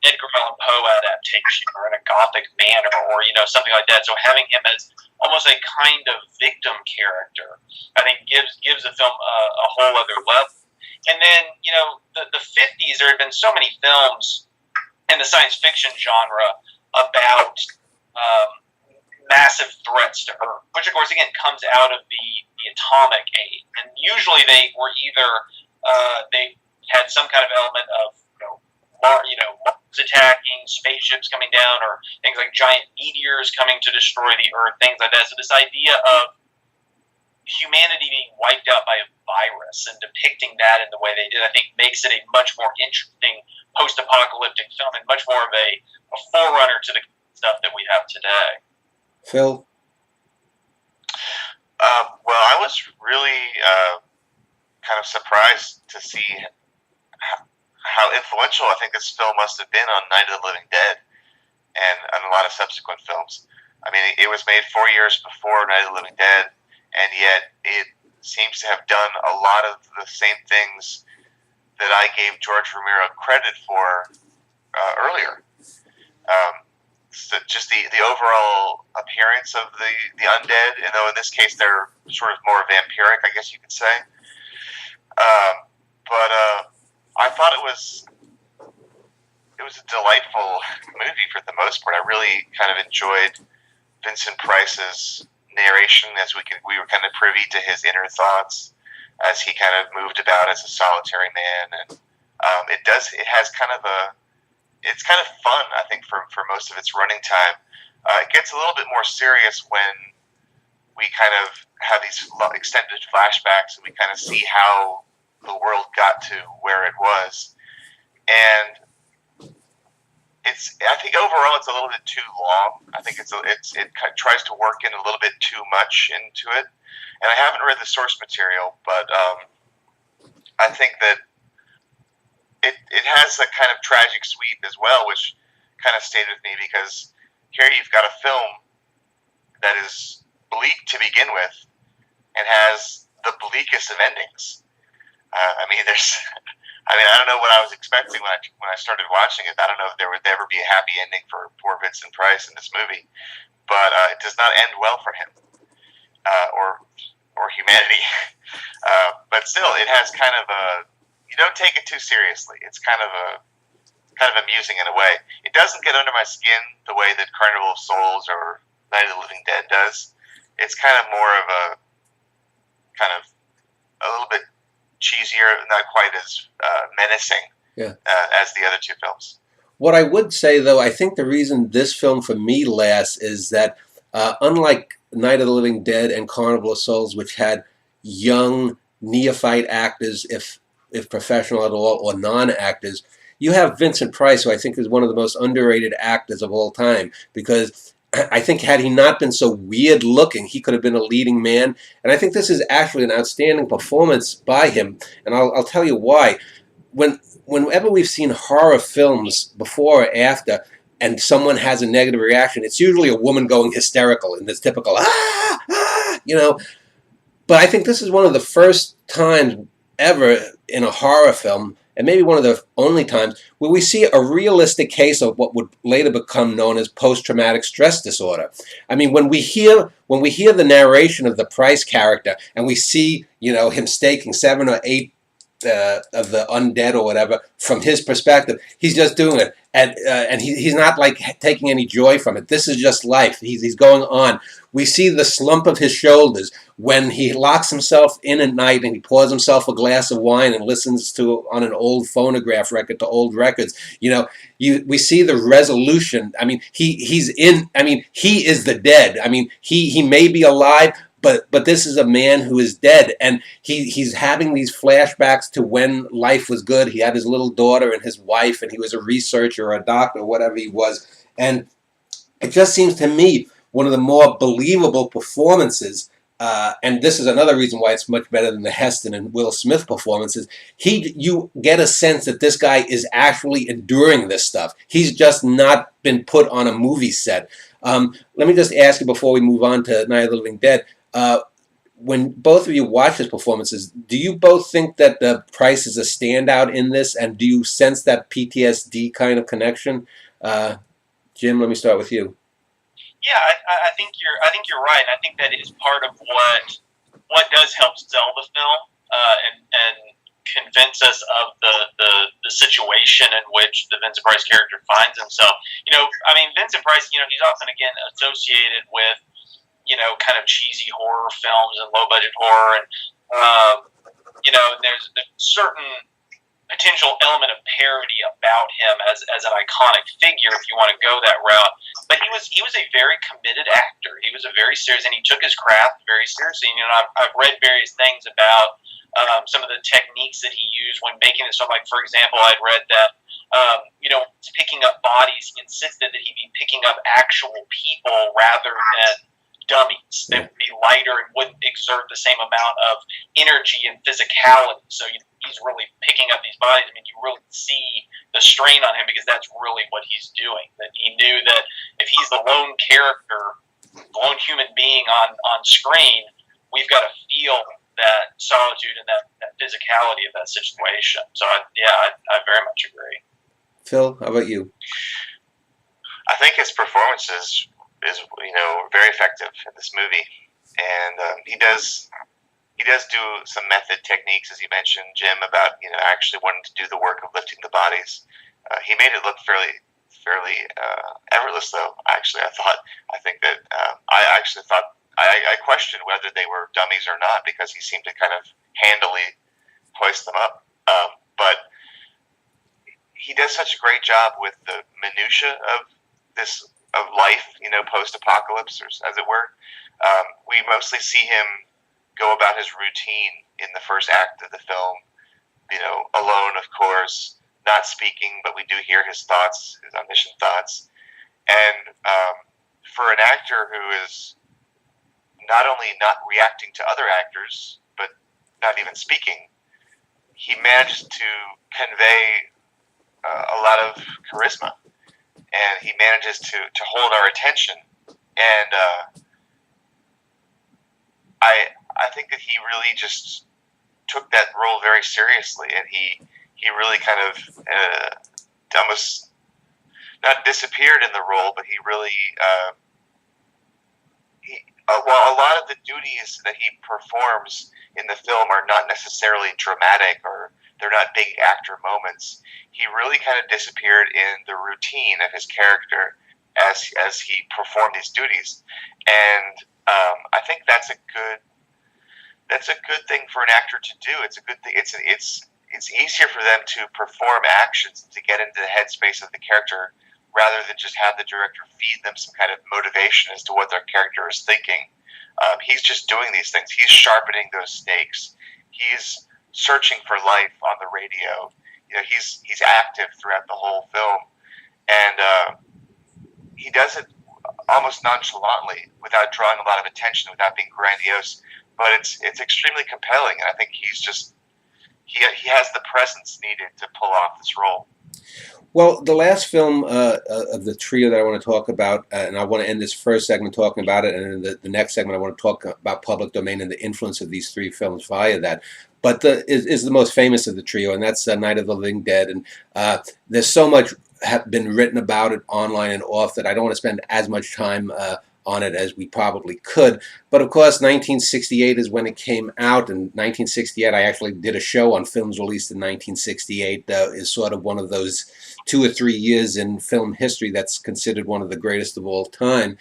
Speaker 3: Edgar Allan Poe adaptation or in a Gothic manner or something like that. So having him as almost a kind of victim character, I think gives the film a whole other level. And then the 50s, there had been so many films in the science fiction genre about massive threats to Earth, which of course again comes out of the atomic age, and usually they were either they had some kind of element of Mars attacking, spaceships coming down, or things like giant meteors coming to destroy the Earth, things like that. So this idea of humanity being wiped out by a virus and depicting that in the way they did, I think makes it a much more interesting post-apocalyptic film and much more of a forerunner to the stuff that we have today.
Speaker 1: Phil?
Speaker 2: Well, I was really kind of surprised to see how influential I think this film must have been on Night of the Living Dead and on a lot of subsequent films. I mean, it was made 4 years before Night of the Living Dead, and yet it seems to have done a lot of the same things that I gave George Romero credit for earlier. So just the overall appearance of the undead, though in this case they're sort of more vampiric, I guess you could say. But I thought it was a delightful movie for the most part. I really kind of enjoyed Vincent Price's narration as we were kind of privy to his inner thoughts as he kind of moved about as a solitary man, and it's kind of fun, I think, for most of its running time. It gets a little bit more serious when we kind of have these extended flashbacks and we kind of see how the world got to where it was. And I think overall it's a little bit too long. I think it tries to work in a little bit too much into it. And I haven't read the source material, but I think that it has a kind of tragic sweep as well, which kind of stayed with me, because here you've got a film that is bleak to begin with and has the bleakest of endings. I mean, there's I mean, I don't know what I was expecting when I started watching it. I don't know if there would ever be a happy ending for poor Vincent Price in this movie, but it does not end well for him or humanity. But still, it has kind of a, you don't take it too seriously. It's kind of amusing in a way. It doesn't get under my skin the way that Carnival of Souls or Night of the Living Dead does. It's kind of more of a little bit cheesier, not quite as menacing as the other two films.
Speaker 1: What I would say, though, I think the reason this film for me lasts is that unlike Night of the Living Dead and Carnival of Souls, which had young neophyte actors, if professional at all, or non-actors, you have Vincent Price, who I think is one of the most underrated actors of all time, because I think had he not been so weird looking, he could have been a leading man. And I think this is actually an outstanding performance by him, and I'll tell you why. Whenever we've seen horror films before or after, and someone has a negative reaction, it's usually a woman going hysterical in this typical But I think this is one of the first times ever in a horror film, and maybe one of the only times, where we see a realistic case of what would later become known as post-traumatic stress disorder. I mean, when we hear the narration of the Price character, and we see, him staking 7 or 8 of the undead or whatever, from his perspective, he's just doing it, and he's not like taking any joy from it. This is just life. He's going on. We see the slump of his shoulders when he locks himself in at night and he pours himself a glass of wine and listens on an old phonograph record to old records. We see the resolution. I mean, he is the dead. I mean, he may be alive, but this is a man who is dead, and he's having these flashbacks to when life was good. He had his little daughter and his wife, and he was a researcher or a doctor or whatever he was. And it just seems to me one of the more believable performances, and this is another reason why it's much better than the Heston and Will Smith performances. You get a sense that this guy is actually enduring this stuff. He's just not been put on a movie set. Let me just ask you before we move on to Night of the Living Dead, when both of you watch his performances, do you both think that Price is a standout in this, and do you sense that PTSD kind of connection? Jim, let me start with you.
Speaker 3: Yeah, I think you're right. I think that is part of what does help sell the film and convince us of the situation in which the Vincent Price character finds himself. Vincent Price, he's often again associated with kind of cheesy horror films and low budget horror, and there's a certain potential element of parody about him as an iconic figure, if you want to go that route. But he was a very committed actor. He was a very serious, and he took his craft very seriously. I've read various things about some of the techniques that he used when making this film. Like, for example, I'd read that picking up bodies, he insisted that he be picking up actual people rather than dummies. They would be lighter and wouldn't exert the same amount of energy and physicality. So he's really picking up these bodies. I mean, you really see the strain on him because that's really what he's doing. That he knew that if he's the lone character, the lone human being on screen, we've got to feel that solitude and that physicality of that situation. So, I very much agree.
Speaker 1: Phil, how about you?
Speaker 2: I think his performance is very effective in this movie, and he does do some method techniques, as you mentioned, Jim, about actually wanting to do the work of lifting the bodies. He made it look fairly effortless, though. I questioned whether they were dummies or not, because he seemed to kind of handily hoist them up. But he does such a great job with the minutia of life, post-apocalypse, or as it were. We mostly see him go about his routine in the first act of the film, alone, of course, not speaking, but we do hear his thoughts, his omniscient thoughts. And for an actor who is not only not reacting to other actors, but not even speaking, he managed to convey a lot of charisma, and he manages to hold our attention. And I think that he really just took that role very seriously, and he he really kind of almost not disappeared in the role, but he really while a lot of the duties that he performs in the film are not necessarily dramatic or they're not big actor moments, he really kind of disappeared in the routine of his character as he performed these duties. And I think that's a good thing for an actor to do. It's a good thing. It's easier for them to perform actions, to get into the headspace of the character, rather than just have the director feed them some kind of motivation as to what their character is thinking. He's just doing these things. He's sharpening those stakes. He's searching for life on the radio. You know, he's active throughout the whole film, and he does it almost nonchalantly, without drawing a lot of attention, without being grandiose. But it's extremely compelling, and I think he has the presence needed to pull off this role.
Speaker 1: Well, the last film of the trio that I want to talk about, and I want to end this first segment talking about it, and in the next segment I want to talk about public domain and the influence of these three films via that. But is the most famous of the trio, and that's Night of the Living Dead. And there's so much have been written about it online and off that I don't want to spend as much time on it as we probably could. But of course, 1968 is when it came out. And 1968, I actually did a show on films released in 1968. Is sort of one of those 2 or 3 years in film history that's considered one of the greatest of all time.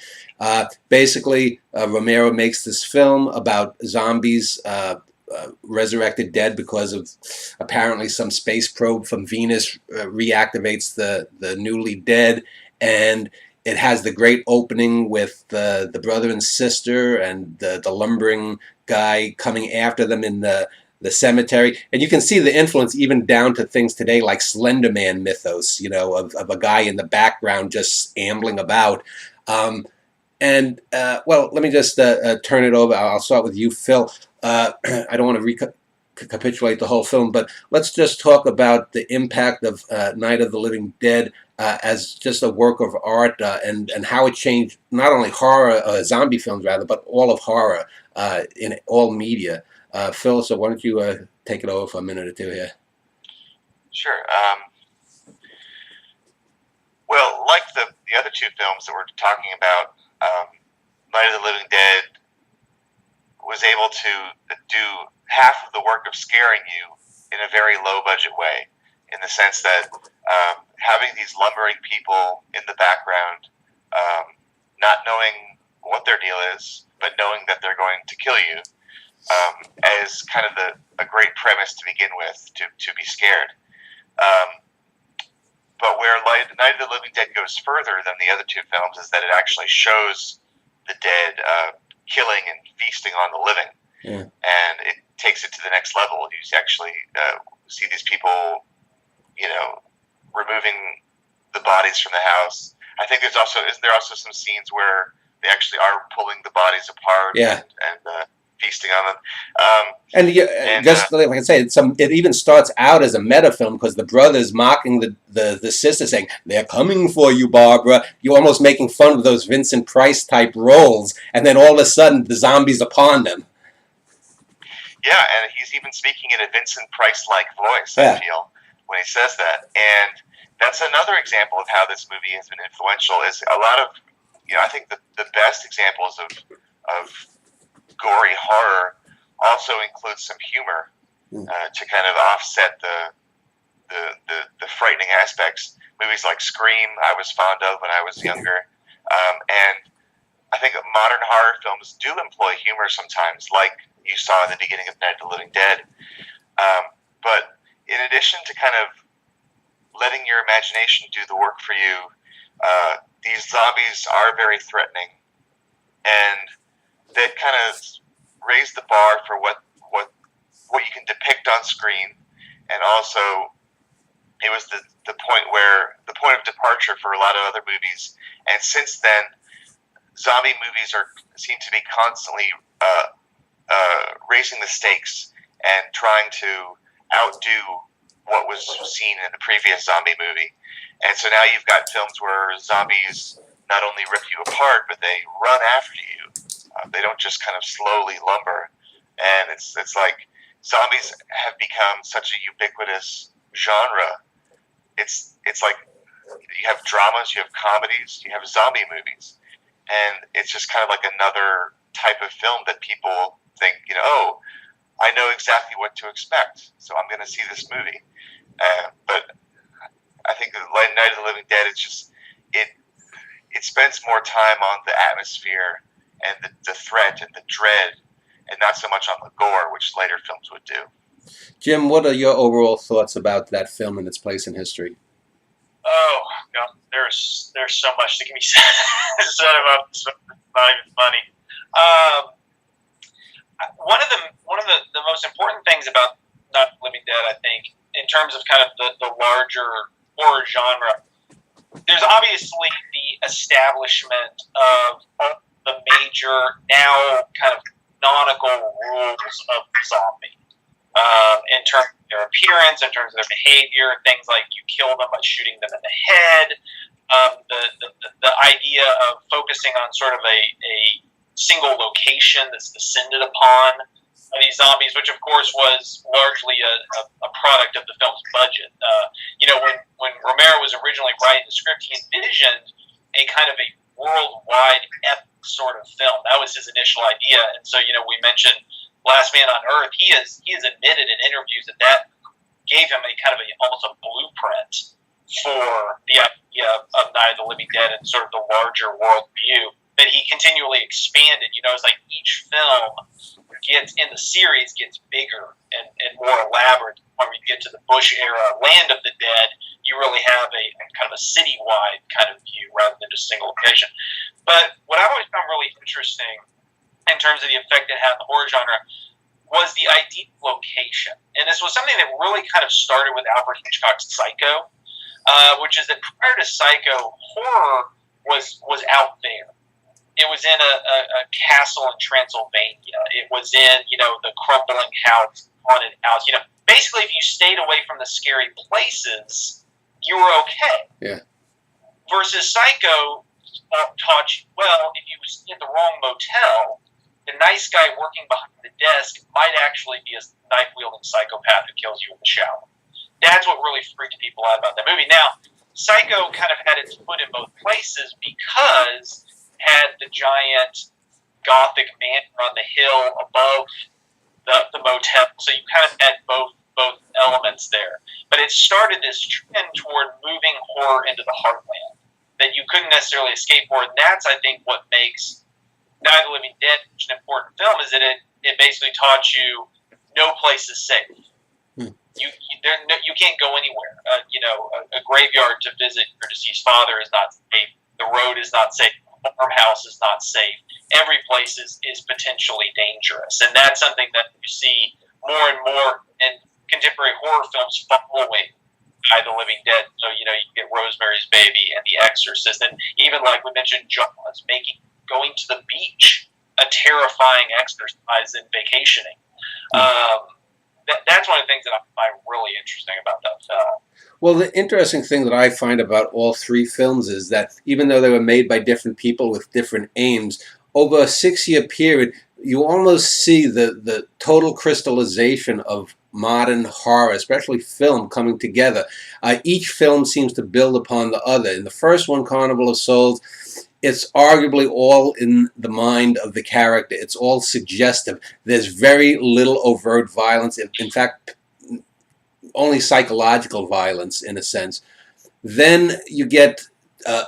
Speaker 1: Basically, Romero makes this film about zombies resurrected dead because of apparently some space probe from Venus reactivates the newly dead. And it has the great opening with the brother and sister and the lumbering guy coming after them in the cemetery. And you can see the influence even down to things today like Slender Man mythos, you know, of a guy in the background just ambling about. Well, let me just turn it over. I'll start with you, Phil. I don't want to recapitulate the whole film, but let's just talk about the impact of Night of the Living Dead as just a work of art and how it changed not only horror, zombie films rather, but all of horror in all media. Phil, so why don't you take it over for a minute or two here?
Speaker 2: Sure. Well, like the other two films that we're talking about, Night of the Living Dead was able to do half of the work of scaring you in a very low-budget way, in the sense that having these lumbering people in the background, not knowing what their deal is, but knowing that they're going to kill you, as kind of a great premise to begin with, to be scared. But where Night of the Living Dead goes further than the other two films is that it actually shows the dead killing and feasting on the living.
Speaker 1: Yeah.
Speaker 2: And it takes it to the next level. You actually see these people, you know, removing the bodies from the house. I think there are also some scenes where they actually are pulling the bodies apart.
Speaker 1: Yeah.
Speaker 2: and feasting on them.
Speaker 1: Like I say, it even starts out as a meta film because the brother's mocking the sister, saying, "They're coming for you, Barbara." You're almost making fun of those Vincent Price type roles, and then all of a sudden the zombies upon them.
Speaker 2: Yeah, and he's even speaking in a Vincent Price-like voice, I feel, when he says that. And that's another example of how this movie has been influential. Is a lot of, you know, I think the best examples of gory horror also includes some humor to kind of offset the frightening aspects. Movies like Scream, I was fond of when I was younger, and I think modern horror films do employ humor sometimes, like you saw in the beginning of Night of the Living Dead. But in addition to kind of letting your imagination do the work for you, these zombies are very threatening, and they kind of raise the bar for what you can depict on screen, and also it was the point of departure for a lot of other movies. And since then, zombie movies seem to be constantly raising the stakes and trying to outdo what was seen in the previous zombie movie. And so now you've got films where zombies not only rip you apart, but they run after you. They don't just kind of slowly lumber. And it's like zombies have become such a ubiquitous genre. It's like you have dramas, you have comedies, you have zombie movies, and it's just kind of like another type of film that people think, oh, I know exactly what to expect, so I'm going to see this movie. But I think Night of the Living Dead, it spends more time on the atmosphere and the threat and the dread, and not so much on the gore, which later films would do.
Speaker 1: Jim, what are your overall thoughts about that film and its place in history?
Speaker 3: Oh, there's so much that can be said about this. It's not even funny. One of the most important things about Night of the Living Dead, I think, in terms of kind of the larger horror genre, there's obviously the establishment of the major, now kind of canonical rules of zombie. In terms of their appearance, in terms of their behavior, things like you kill them by shooting them in the head. The idea of focusing on sort of a single location that's descended upon these zombies, which of course was largely a product of the film's budget. When Romero was originally writing the script, he envisioned a kind of a worldwide epic sort of film. That was his initial idea, and so we mentioned Last Man on Earth. He has admitted in interviews that gave him a kind of almost a blueprint for the idea of Night of the Living Dead and sort of the larger world view that he continually expanded. It's like each film in the series gets bigger and more elaborate. When we get to the Bush era Land of the Dead, you really have a kind of a citywide kind of view rather than just single location. But what I've always found really interesting in terms of the effect it had on the horror genre was the idea of location. And this was something that really kind of started with Alfred Hitchcock's Psycho, which is that prior to Psycho, horror was out there. It was in a castle in Transylvania. It was in, the crumbling house, haunted house. Basically, if you stayed away from the scary places, you were okay.
Speaker 1: Yeah.
Speaker 3: Versus Psycho taught you, well, if you stay at the wrong motel, the nice guy working behind the desk might actually be a knife-wielding psychopath who kills you in the shower. That's what really freaked people out about that movie. Now, Psycho kind of had its foot in both places because it had the giant Gothic mansion on the hill above the motel, so you kind of had both elements there. But it started this trend toward moving horror into the heartland that you couldn't necessarily escape for, and that's, I think, what makes Night of the Living Dead such an important film, is that it basically taught you no place is safe. You can't go anywhere. A graveyard to visit your deceased father is not safe. The road is not safe. The farmhouse is not safe. Every place is potentially dangerous, and that's something that you see more and more in contemporary horror films following Night of the Living Dead. So you get Rosemary's Baby and The Exorcist, and even like we mentioned, Jaws, going to the beach a terrifying exercise in vacationing. That's one of the things that I find really interesting about that film.
Speaker 1: Well, the interesting thing that I find about all three films is that even though they were made by different people with different aims, over a 6-year period, you almost see the total crystallization of modern horror, especially film, coming together. Each film seems to build upon the other. In the first one, Carnival of Souls, it's arguably all in the mind of the character. It's all suggestive. There's very little overt violence. In fact, only psychological violence in a sense. Then you get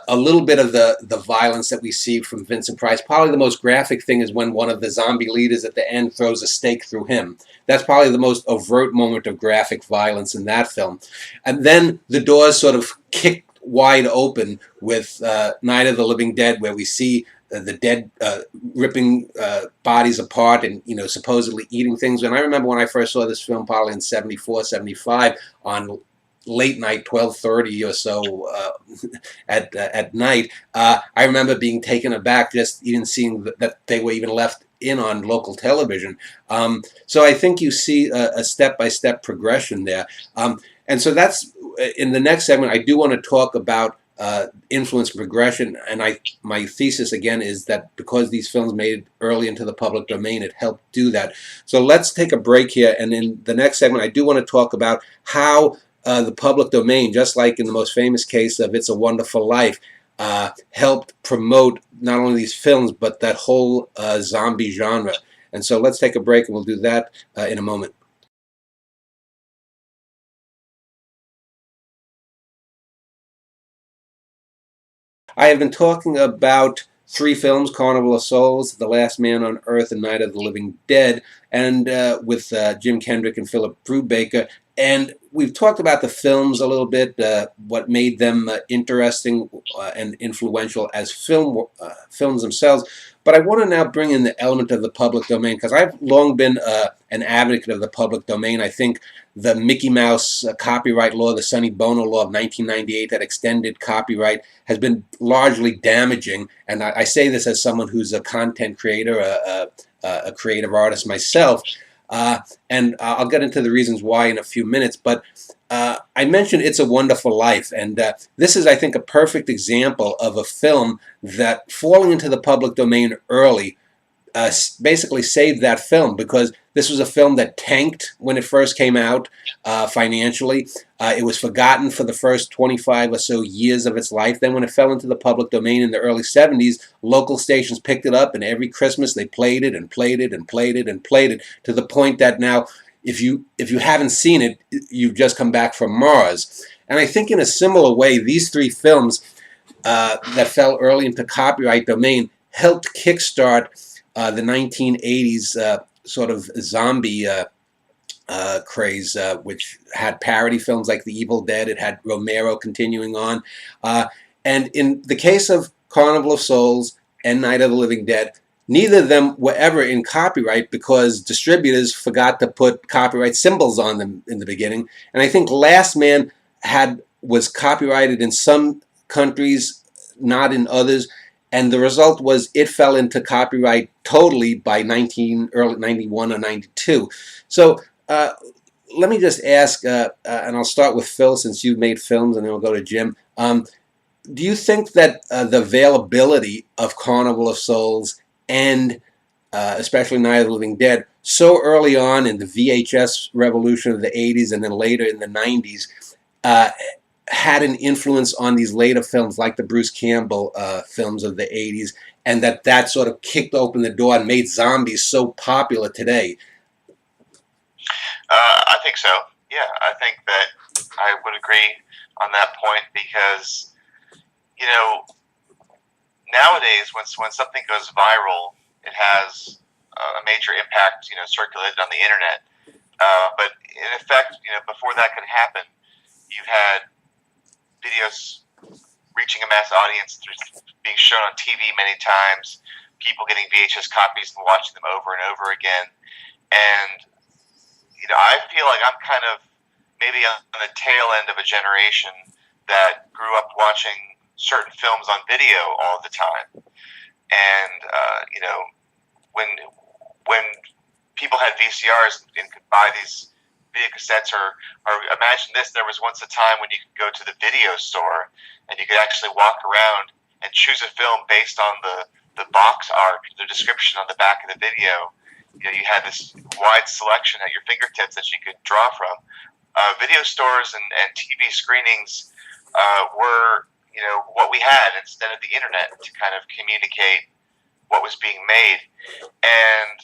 Speaker 1: a little bit of the violence that we see from Vincent Price. Probably the most graphic thing is when one of the zombie leaders at the end throws a stake through him. That's probably the most overt moment of graphic violence in that film. And then the doors sort of kick wide open with Night of the Living Dead, where we see the dead ripping bodies apart and supposedly eating things. And I remember when I first saw this film, probably in 74, 75, on late night, 12:30 or so at night. I remember being taken aback just even seeing that they were even left in on local television. So I think you see a step-by-step progression there. And so that's, in the next segment, I do want to talk about influence and progression, and my thesis again is that because these films made it early into the public domain, it helped do that. So let's take a break here, and in the next segment I do want to talk about how the public domain, just like in the most famous case of It's a Wonderful Life, helped promote not only these films, but that whole zombie genre. And so let's take a break, and we'll do that in a moment. I have been talking about three films: Carnival of Souls, The Last Man on Earth, and Night of the Living Dead, and with Jim Kendrick and Philip Brubaker. And we've talked about the films a little bit, what made them interesting and influential as films themselves. But I want to now bring in the element of the public domain, because I've long been an advocate of the public domain. I think the Mickey Mouse copyright law, the Sonny Bono law of 1998 that extended copyright, has been largely damaging. And I say this as someone who's a content creator, a creative artist myself. And I'll get into the reasons why in a few minutes. But I mentioned It's a Wonderful Life. And this is, I think, a perfect example of a film that, falling into the public domain early, basically saved that film, because this was a film that tanked when it first came out financially. It was forgotten for the first 25 or so years of its life. Then when it fell into the public domain in the early 70s, local stations picked it up, and every Christmas they played it and played it and played it and played it, to the point that now if you haven't seen it, you've just come back from Mars. And I think in a similar way, these three films that fell early into copyright domain helped kickstart the 1980s sort of zombie craze, which had parody films like The Evil Dead. It had Romero continuing on. And in the case of Carnival of Souls and Night of the Living Dead, neither of them were ever in copyright, because distributors forgot to put copyright symbols on them in the beginning. And I think Last Man was copyrighted in some countries, not in others. And the result was it fell into copyright totally by early 91 or 92. So let me just ask, and I'll start with Phil, since you've made films, and then we'll go to Jim. Do you think that the availability of Carnival of Souls and especially Night of the Living Dead so early on in the VHS revolution of the 80s and then later in the 90s had an influence on these later films, like the Bruce Campbell films of the 80s, and that sort of kicked open the door and made zombies so popular today?
Speaker 2: I think so. Yeah, I think that I would agree on that point, because, you know, nowadays when something goes viral, it has a major impact, circulated on the internet. But in effect, before that could happen, you've had videos reaching a mass audience, being shown on TV many times, people getting VHS copies and watching them over and over again. And, I feel like I'm kind of maybe on the tail end of a generation that grew up watching certain films on video all the time. And, when people had VCRs and could buy these video cassettes, or imagine this, there was once a time when you could go to the video store and you could actually walk around and choose a film based on the box art, the description on the back of the video. You had this wide selection at your fingertips that you could draw from. Video stores and TV screenings were, what we had instead of the internet to kind of communicate what was being made. And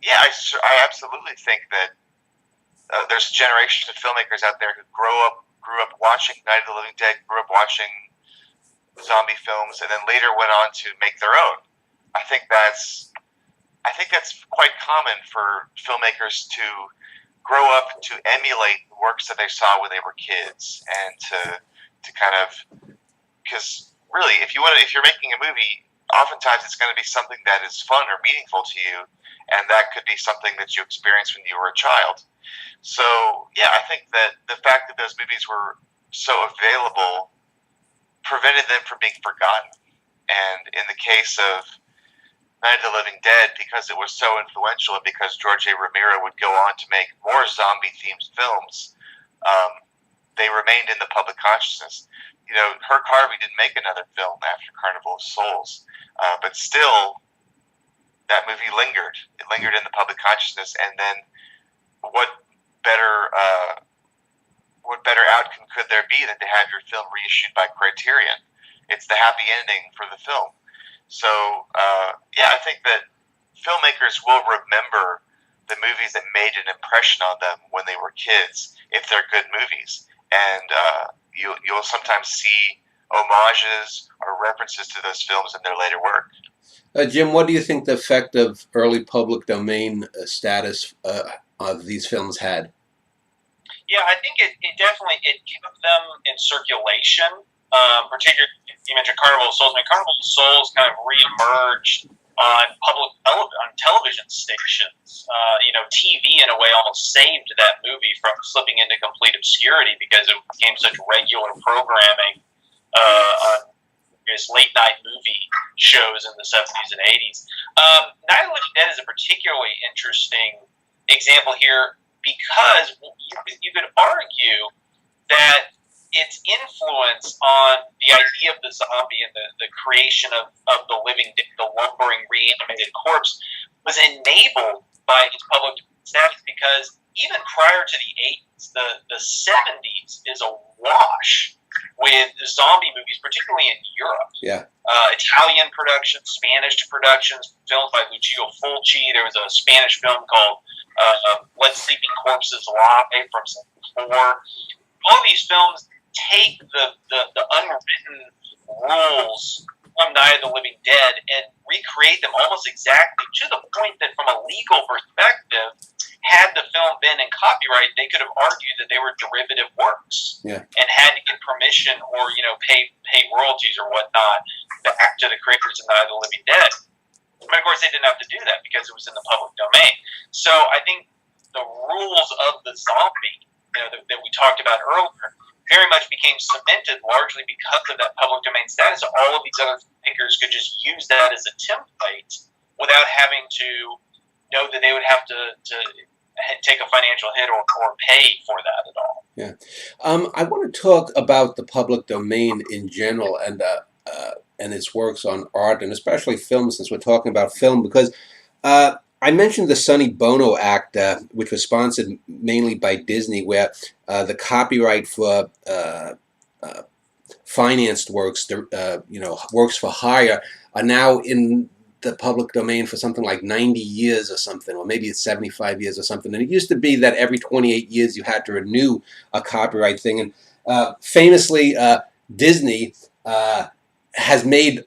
Speaker 2: yeah, I absolutely think that there's a generation of filmmakers out there who grew up watching Night of the Living Dead, grew up watching zombie films, and then later went on to make their own. I think that's quite common for filmmakers to grow up to emulate the works that they saw when they were kids, and to kind of, because really, if you're making a movie, oftentimes it's going to be something that is fun or meaningful to you, and that could be something that you experienced when you were a child. So yeah, I think that the fact that those movies were so available prevented them from being forgotten. And in the case of Night of the Living Dead, because it was so influential, and because George A. Romero would go on to make more zombie-themed films, they remained in the public consciousness. Herc Harvey didn't make another film after Carnival of Souls, but still, that movie lingered. It lingered in the public consciousness, and then what better what better outcome could there be than to have your film reissued by Criterion? It's the happy ending for the film. So, yeah, I think that filmmakers will remember the movies that made an impression on them when they were kids, if they're good movies. And you'll sometimes see homages or references to those films in their later work.
Speaker 1: Jim, what do you think the effect of early public domain status of these films had?
Speaker 3: Yeah, I think it definitely kept them in circulation. Particularly, you mentioned Carnival of Souls. I mean, Carnival of Souls kind of reemerged on television stations. TV in a way almost saved that movie from slipping into complete obscurity because it became such regular programming on various late night movie shows in the 70s and 80s. Night of the Living Dead is a particularly interesting example here because you could argue that its influence on the idea of the zombie and the creation of the living, the lumbering, reanimated corpse was enabled by its public status because even prior to the 80s, the 70s is awash with zombie movies, particularly in Europe.
Speaker 1: Yeah.
Speaker 3: Italian productions, Spanish productions, films by Lucio Fulci. There was a Spanish film called Let Sleeping Corpses Lie from 1974. All these films take the unwritten rules from Night of the Living Dead and recreate them almost exactly to the point that from a legal perspective, had the film been in copyright, they could have argued that they were derivative works and had to get permission or pay royalties or whatnot back to the creators of Night of the Living Dead. But of course, they didn't have to do that because it was in the public domain. So I think the rules of the zombie, that we talked about earlier, very much became cemented largely because of that public domain status. So all of these other makers could just use that as a template without having to know that they would have to take a financial hit or pay for that at all.
Speaker 1: Yeah. I want to talk about the public domain in general and its works on art and especially film, since we're talking about film, because I mentioned the Sonny Bono Act, which was sponsored mainly by Disney, where the copyright for financed works, works for hire, are now in the public domain for something like 90 years or something, or maybe it's 75 years or something. And it used to be that every 28 years you had to renew a copyright thing. And famously, Disney has made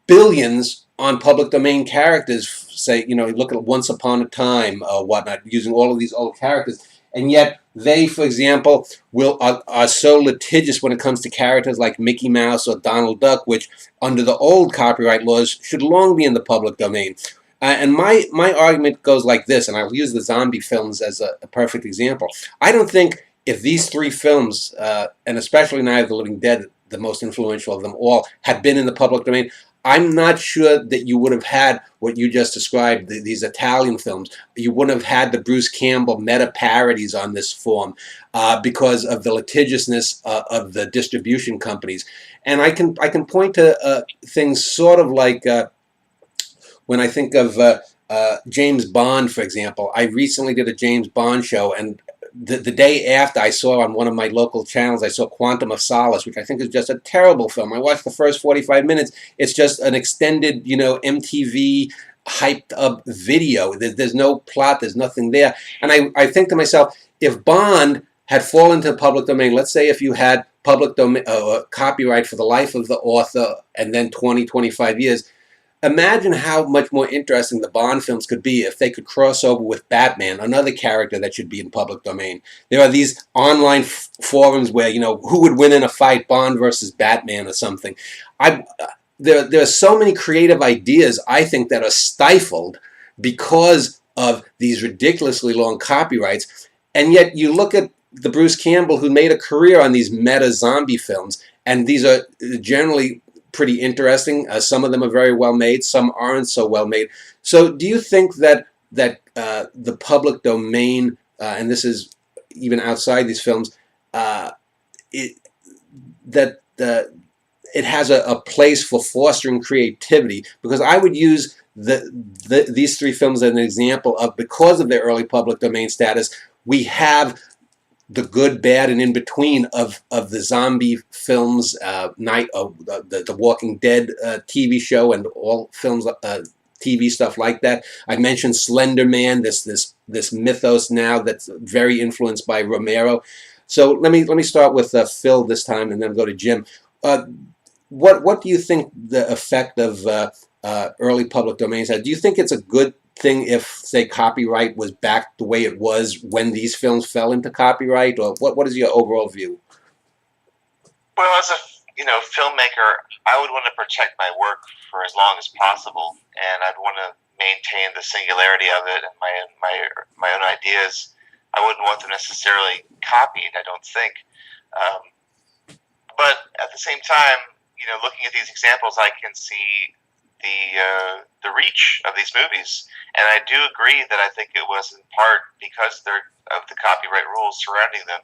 Speaker 1: billions on public domain characters. Say, look at Once Upon a Time, whatnot, using all of these old characters. And yet they, for example, are so litigious when it comes to characters like Mickey Mouse or Donald Duck, which under the old copyright laws should long be in the public domain. And my argument goes like this, and I'll use the zombie films as a perfect example. I don't think if these three films, and especially Night of the Living Dead, the most influential of them all, had been in the public domain, I'm not sure that you would have had what you just described, these Italian films. You wouldn't have had the Bruce Campbell meta parodies on this form because of the litigiousness of the distribution companies. And I can point to things sort of like when I think of James Bond, for example. I recently did a James Bond show, and the day after, I saw on one of my local channels, I saw Quantum of Solace, which I think is just a terrible film. I watched the first 45 minutes. It's just an extended, MTV hyped up video. There's no plot. There's nothing there. And I think to myself, if Bond had fallen to the public domain, let's say if you had public domain copyright for the life of the author and then 20, 25 years, imagine how much more interesting the Bond films could be if they could cross over with Batman, another character that should be in public domain. There are these online forums where, who would win in a fight, Bond versus Batman or something. There are so many creative ideas, I think, that are stifled because of these ridiculously long copyrights. And yet you look at the Bruce Campbell who made a career on these meta zombie films, and these are generally pretty interesting. Some of them are very well made. Some aren't so well made. So do you think that the public domain, and this is even outside these films, it has a place for fostering creativity? Because I would use these three films as an example of, because of their early public domain status, we have the good, bad, and in between of the zombie films, the Walking Dead TV show, and all films, TV stuff like that. I mentioned Slender Man, this mythos now that's very influenced by Romero. So let me start with Phil this time, and then go to Jim. What do you think the effect of early public domains had? Do you think it's a good thing if, say, copyright was back the way it was when these films fell into copyright, or what is your overall view?
Speaker 2: Well, as a filmmaker, I would want to protect my work for as long as possible, and I'd want to maintain the singularity of it and my own ideas. I wouldn't want them necessarily copied, I don't think. But at the same time, looking at these examples, I can see the reach of these movies, and I do agree that I think it was in part because of the copyright rules surrounding them.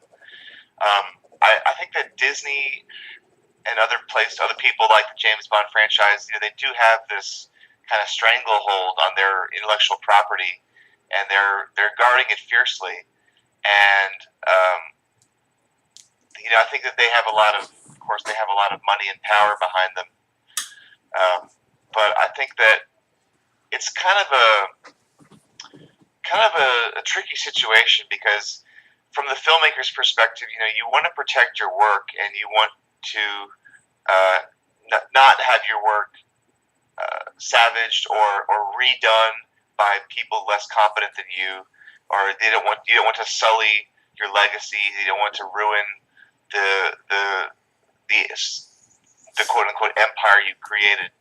Speaker 2: I think that Disney and other people like the James Bond franchise, they do have this kind of stranglehold on their intellectual property, and they're guarding it fiercely. And I think that they have a lot of money and power behind them. But I think that it's kind of a tricky situation, because from the filmmaker's perspective, you want to protect your work, and you want to not have your work savaged or redone by people less competent than you, or you don't want to sully your legacy. You don't want to ruin the quote unquote empire you created.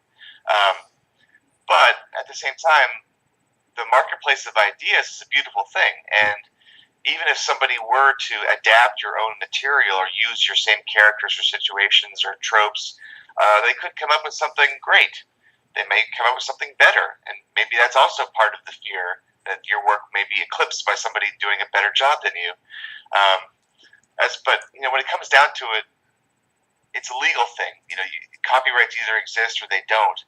Speaker 2: But at the same time, the marketplace of ideas is a beautiful thing, and even if somebody were to adapt your own material or use your same characters or situations or tropes, they could come up with something great. They may come up with something better, and maybe that's also part of the fear that your work may be eclipsed by somebody doing a better job than you. But when it comes down to it, it's a legal thing. Copyrights either exist or they don't,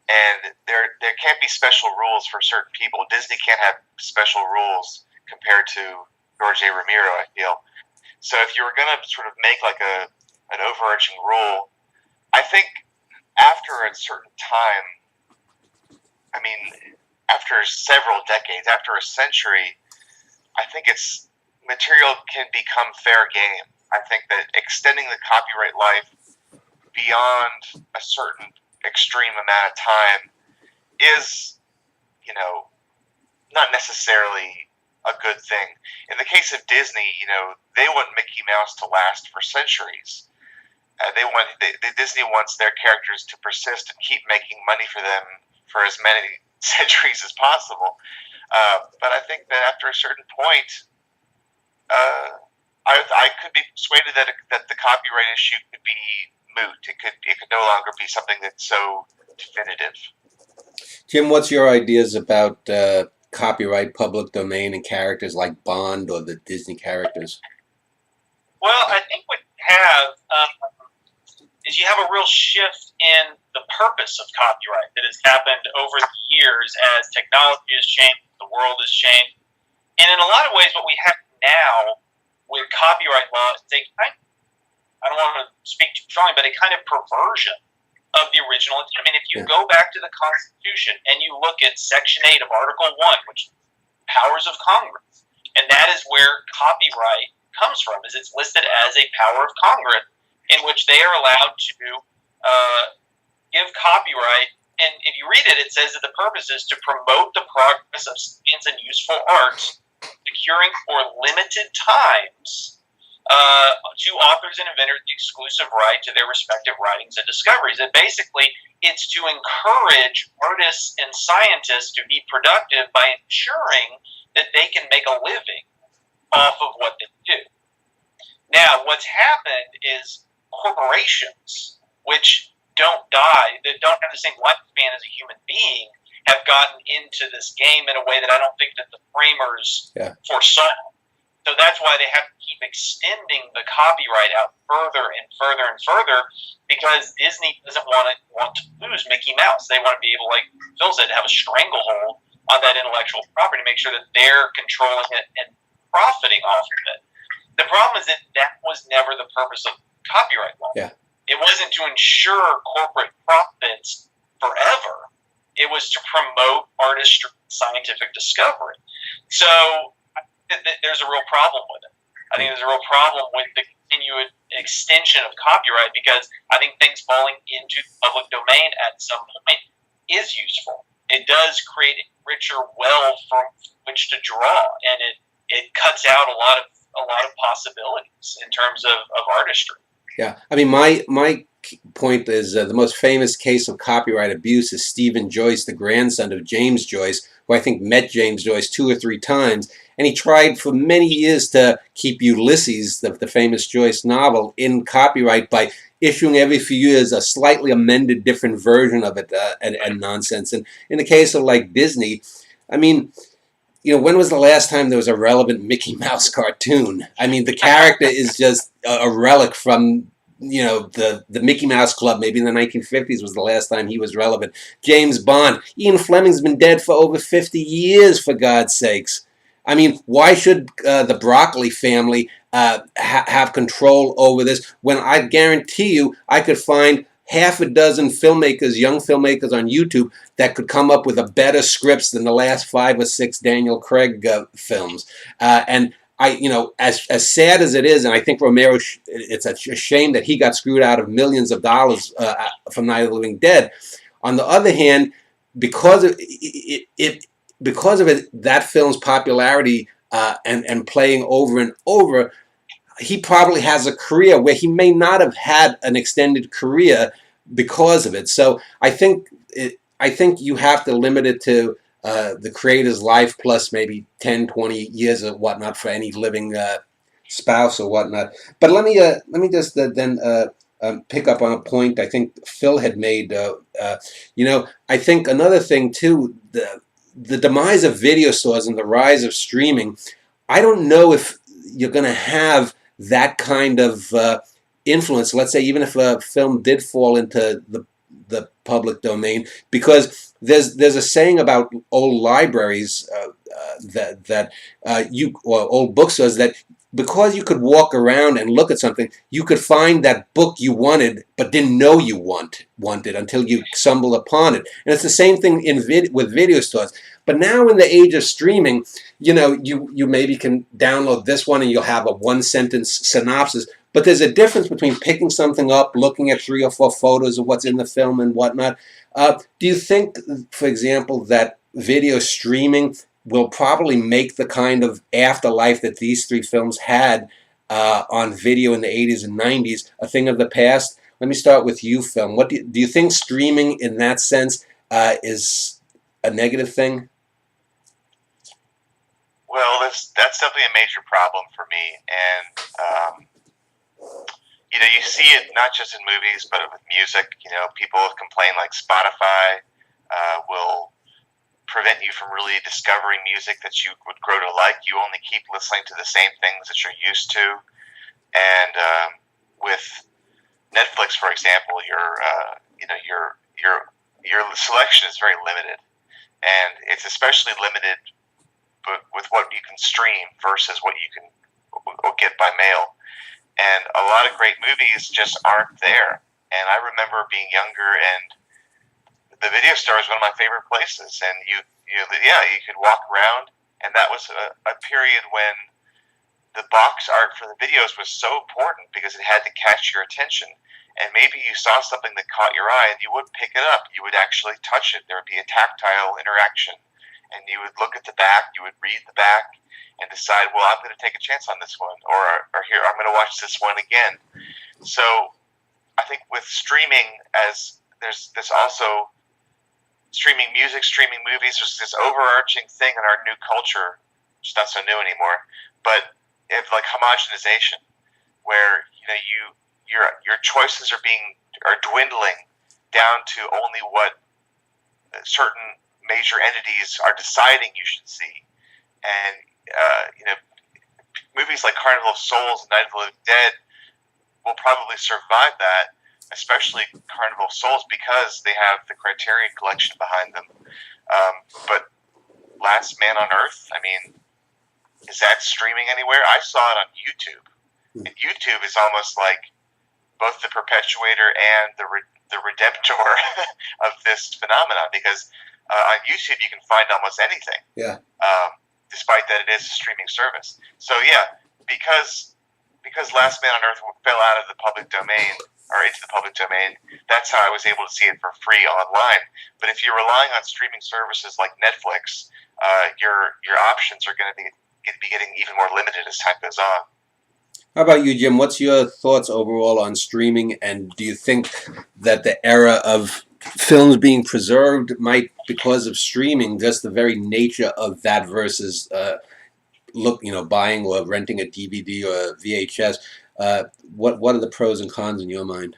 Speaker 2: and there can't be special rules for certain people. Disney can't have special rules compared to George A. Romero, I feel. So if you were going to sort of make like an overarching rule, I think after a certain time, after several decades, after a century, I think material can become fair game. I think that extending the copyright life beyond a certain extreme amount of time is, not necessarily a good thing. In the case of Disney, they want Mickey Mouse to last for centuries. Disney wants their characters to persist and keep making money for them for as many centuries as possible. But I think that after a certain point, I could be persuaded that the copyright issue could be moot. It could no longer be something that's so definitive.
Speaker 1: Jim, what's your ideas about copyright, public domain, and characters like Bond or the Disney characters?
Speaker 3: Well, I think what you have is you have a real shift in the purpose of copyright that has happened over the years as technology has changed, the world has changed. And in a lot of ways, what we have now with copyright law is I don't want to speak too strongly, but a kind of perversion of the original intent. If you go back to the Constitution and you look at Section 8 of Article 1, which is powers of Congress, and that is where copyright comes from, is it's listed as a power of Congress in which they are allowed to give copyright. And if you read it, it says that the purpose is to promote the progress of science and useful arts, securing for limited times to authors and inventors the exclusive right to their respective writings and discoveries. And basically, it's to encourage artists and scientists to be productive by ensuring that they can make a living off of what they do. Now, what's happened is corporations, which don't die, that don't have the same lifespan as a human being, have gotten into this game in a way that I don't think that the framers foresaw. So that's why they have to keep extending the copyright out further and further and further, because Disney doesn't want to lose Mickey Mouse. They want to be able, like Phil said, to have a stranglehold on that intellectual property, make sure that they're controlling it and profiting off of it. The problem is that was never the purpose of copyright law.
Speaker 1: Yeah.
Speaker 3: It wasn't to ensure corporate profits forever. It was to promote artistry and scientific discovery. So there's a real problem with it. I think there's a real problem with the continued extension of copyright, because I think things falling into the public domain at some point is useful. It does create a richer well from which to draw, and it cuts out a lot of possibilities in terms of artistry.
Speaker 1: Yeah, I mean, my point is the most famous case of copyright abuse is Stephen Joyce, the grandson of James Joyce, who I think met James Joyce 2 or 3 times, and he tried for many years to keep Ulysses, the famous Joyce novel, in copyright by issuing every few years a slightly amended, different version of it and nonsense. And in the case of like Disney, I mean, you know, when was the last time there was a relevant Mickey Mouse cartoon? I mean, the character is just a relic from, you know, the Mickey Mouse Club. Maybe in the 1950s was the last time he was relevant. James Bond. Ian Fleming's been dead for over 50 years, for God's sakes. I mean, why should the Broccoli family have control over this when I guarantee you I could find half a dozen filmmakers, young filmmakers on YouTube that could come up with a better scripts than the last 5 or 6 Daniel Craig films. And I, you know, as sad as it is, and I think Romero, it's a shame that he got screwed out of millions of dollars from Night of the Living Dead. On the other hand, because of that film's popularity and playing over and over, he probably has a career where he may not have had an extended career because of it. So I think you have to limit it to the creator's life plus maybe 10, 20 years or whatnot for any living spouse or whatnot. But let me just then pick up on a point I think Phil had made. You know, I think another thing too, the demise of video stores and the rise of streaming, I don't know if you're going to have that kind of influence. Let's say even if a film did fall into the public domain, because there's a saying about old libraries or old bookstores that because you could walk around and look at something, you could find that book you wanted but didn't know you wanted until you stumbled upon it. And it's the same thing with video stores. But now in the age of streaming, you know, you maybe can download this one and you'll have a 1-sentence synopsis. But there's a difference between picking something up, looking at 3 or 4 photos of what's in the film and whatnot. Do you think, for example, that video streaming will probably make the kind of afterlife that these 3 films had on video in the 80s and 90s a thing of the past? Let me start with you, Phil. What do you think streaming in that sense is a negative thing?
Speaker 2: Well, that's definitely a major problem for me, and you know, you see it not just in movies, but with music. You know, people complain like Spotify will prevent you from really discovering music that you would grow to like. You only keep listening to the same things that you're used to, and with Netflix, for example, your selection is very limited, and it's especially limited with what you can stream versus what you can get by mail. And a lot of great movies just aren't there. And I remember being younger, and the video store is one of my favorite places. And you could walk around, and that was a period when the box art for the videos was so important because it had to catch your attention. And maybe you saw something that caught your eye, and you wouldn't pick it up. You would actually touch it. There would be a tactile interaction. And you would look at the back, you would read the back, and decide, well, I'm going to take a chance on this one, or here, I'm going to watch this one again. So I think with streaming, as there's also streaming music, streaming movies, there's this overarching thing in our new culture, which is not so new anymore, but it's like homogenization, where your choices are dwindling down to only what certain major entities are deciding you should see. And movies like Carnival of Souls and Night of the Living Dead will probably survive that, especially Carnival of Souls, because they have the Criterion Collection behind them. But Last Man on Earth, I mean, is that streaming anywhere? I saw it on YouTube. And YouTube is almost like both the perpetuator and the redemptor of this phenomenon, because on YouTube you can find almost anything.
Speaker 1: Yeah.
Speaker 2: Despite that it is a streaming service. So yeah, because Last Man on Earth fell out of the public domain or into the public domain, that's how I was able to see it for free online. But if you're relying on streaming services like Netflix, your options are going to be getting even more limited as time goes on.
Speaker 1: How about you, Jim? What's your thoughts overall on streaming, and do you think that the era of films being preserved might, because of streaming, just the very nature of that versus buying or renting a DVD or a VHS? What are the pros and cons in your mind?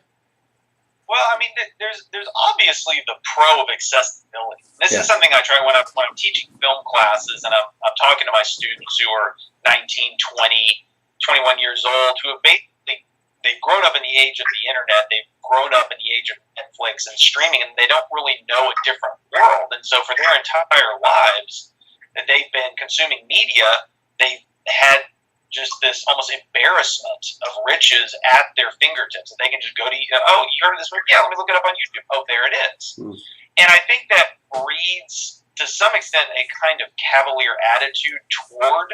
Speaker 3: Well, I mean, there's obviously the pro of accessibility. This is something I try when I'm teaching film classes, and I'm talking to my students who are 19, 20, 21 years old, who have basically, they've grown up in the age of the internet, they've grown up in the age of Netflix and streaming, and they don't really know a different world. And so for their entire lives that they've been consuming media, they've had just this almost embarrassment of riches at their fingertips. That they can just go to, oh, you heard of this movie? Yeah, let me look it up on YouTube. Oh, there it is. And I think that breeds, to some extent, a kind of cavalier attitude toward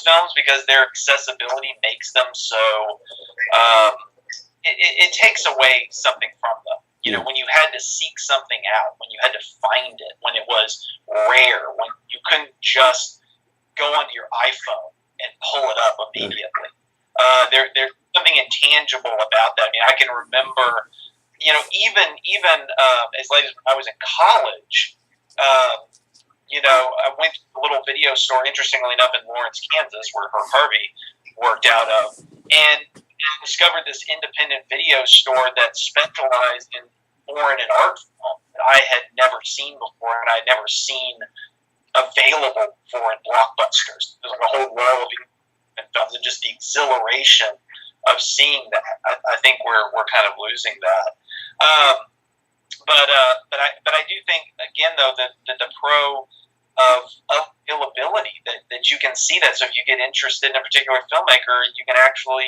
Speaker 3: films, because their accessibility makes them so, it takes away something from them. You know, when you had to seek something out, when you had to find it, when it was rare, when you couldn't just go onto your iPhone and pull it up immediately. There's something intangible about that. I mean, I can remember, even as late as I was in college, I went to a little video store, interestingly enough, in Lawrence, Kansas, where Herb Harvey worked out of, and discovered this independent video store that specialized in foreign and art film that I had never seen before, and I had never seen available foreign blockbusters. There's like a whole row of films, and just the exhilaration of seeing that. I think we're kind of losing that. But I do think, again, though, that the pro of availability, that you can see that. So if you get interested in a particular filmmaker, you can actually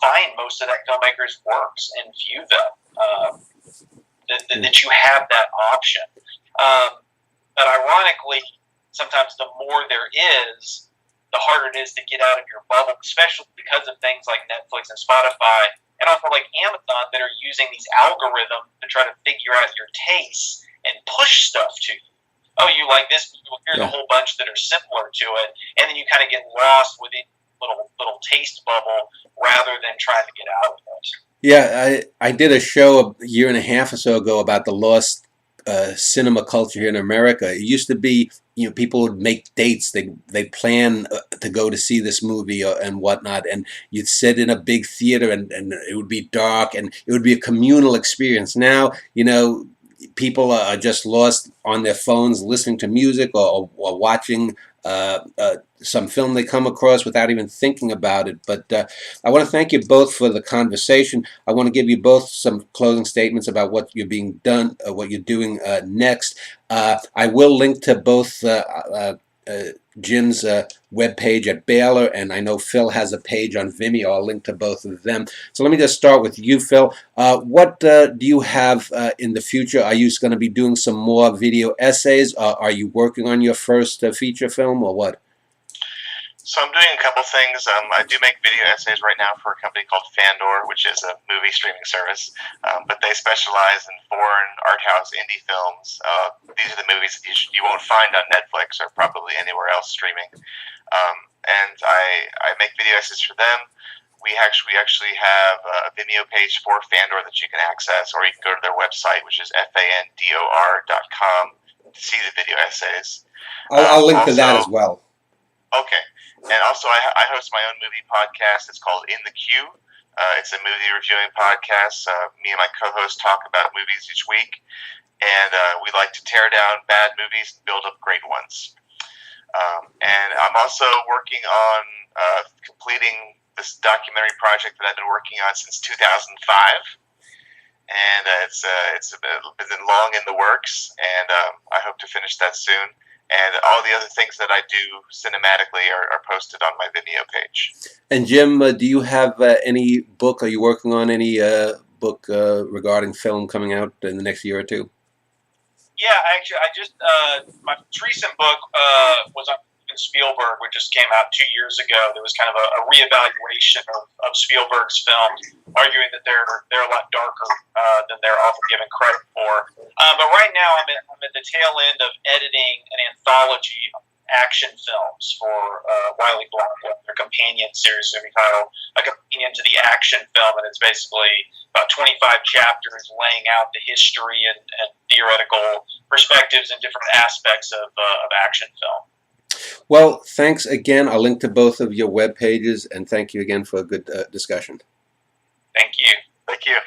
Speaker 3: find most of that filmmaker's works and view them. That you have that option. But ironically, sometimes the more there is, the harder it is to get out of your bubble, especially because of things like Netflix and Spotify, and also like Amazon, that are using these algorithms to try to figure out your tastes and push stuff to you. Oh, you like this? Well, here's a whole bunch that are similar to it, and then you kind of get lost within little taste bubble rather than trying to get out of it.
Speaker 1: Yeah, I did a show a year and a half or so ago about the lost cinema culture here in America. It used to be, people would make dates. They'd plan to go to see this movie and whatnot, and you'd sit in a big theater, and it would be dark, and it would be a communal experience. Now, people are just lost on their phones listening to music or watching some film they come across without even thinking about it. But I want to thank you both for the conversation. I want to give you both some closing statements about what you're doing next. I will link to both Jim's webpage at Baylor, and I know Phil has a page on Vimeo. I'll link to both of them. So let me just start with you, Phil. What do you have in the future? Are you going to be doing some more video essays? Are you working on your first feature film, or what?
Speaker 2: So I'm doing a couple things. I do make video essays right now for a company called Fandor, which is a movie streaming service, but they specialize in foreign art house indie films. These are the movies that you won't find on Netflix or probably anywhere else streaming. And I make video essays for them. We actually have a Vimeo page for Fandor that you can access, or you can go to their website, which is fandor.com, to see the video essays.
Speaker 1: I'll link to that as well.
Speaker 2: Okay. And also, I host my own movie podcast. It's called In the Queue. It's a movie reviewing podcast. Me and my co-host talk about movies each week. And we like to tear down bad movies and build up great ones. And I'm also working on completing this documentary project that I've been working on since 2005. And it's been long in the works. And I hope to finish that soon. and all the other things that I do cinematically are posted on my Vimeo page.
Speaker 1: And Jim, do you have any book? Are you working on any book regarding film coming out in the next year or two?
Speaker 3: Yeah, actually, I just my most recent book was on Spielberg, which just came out 2 years ago. There was kind of a reevaluation of Spielberg's films, arguing that they're a lot darker than they're often given credit for. But right now, I'm at the tail end of editing an anthology action films for Wiley Blackwell, their companion series, entitled A Companion to the Action Film, and it's basically about 25 chapters laying out the history and theoretical perspectives and different aspects of action film.
Speaker 1: Well, thanks again. I'll link to both of your web pages, and thank you again for a good discussion.
Speaker 3: Thank you.
Speaker 2: Thank you.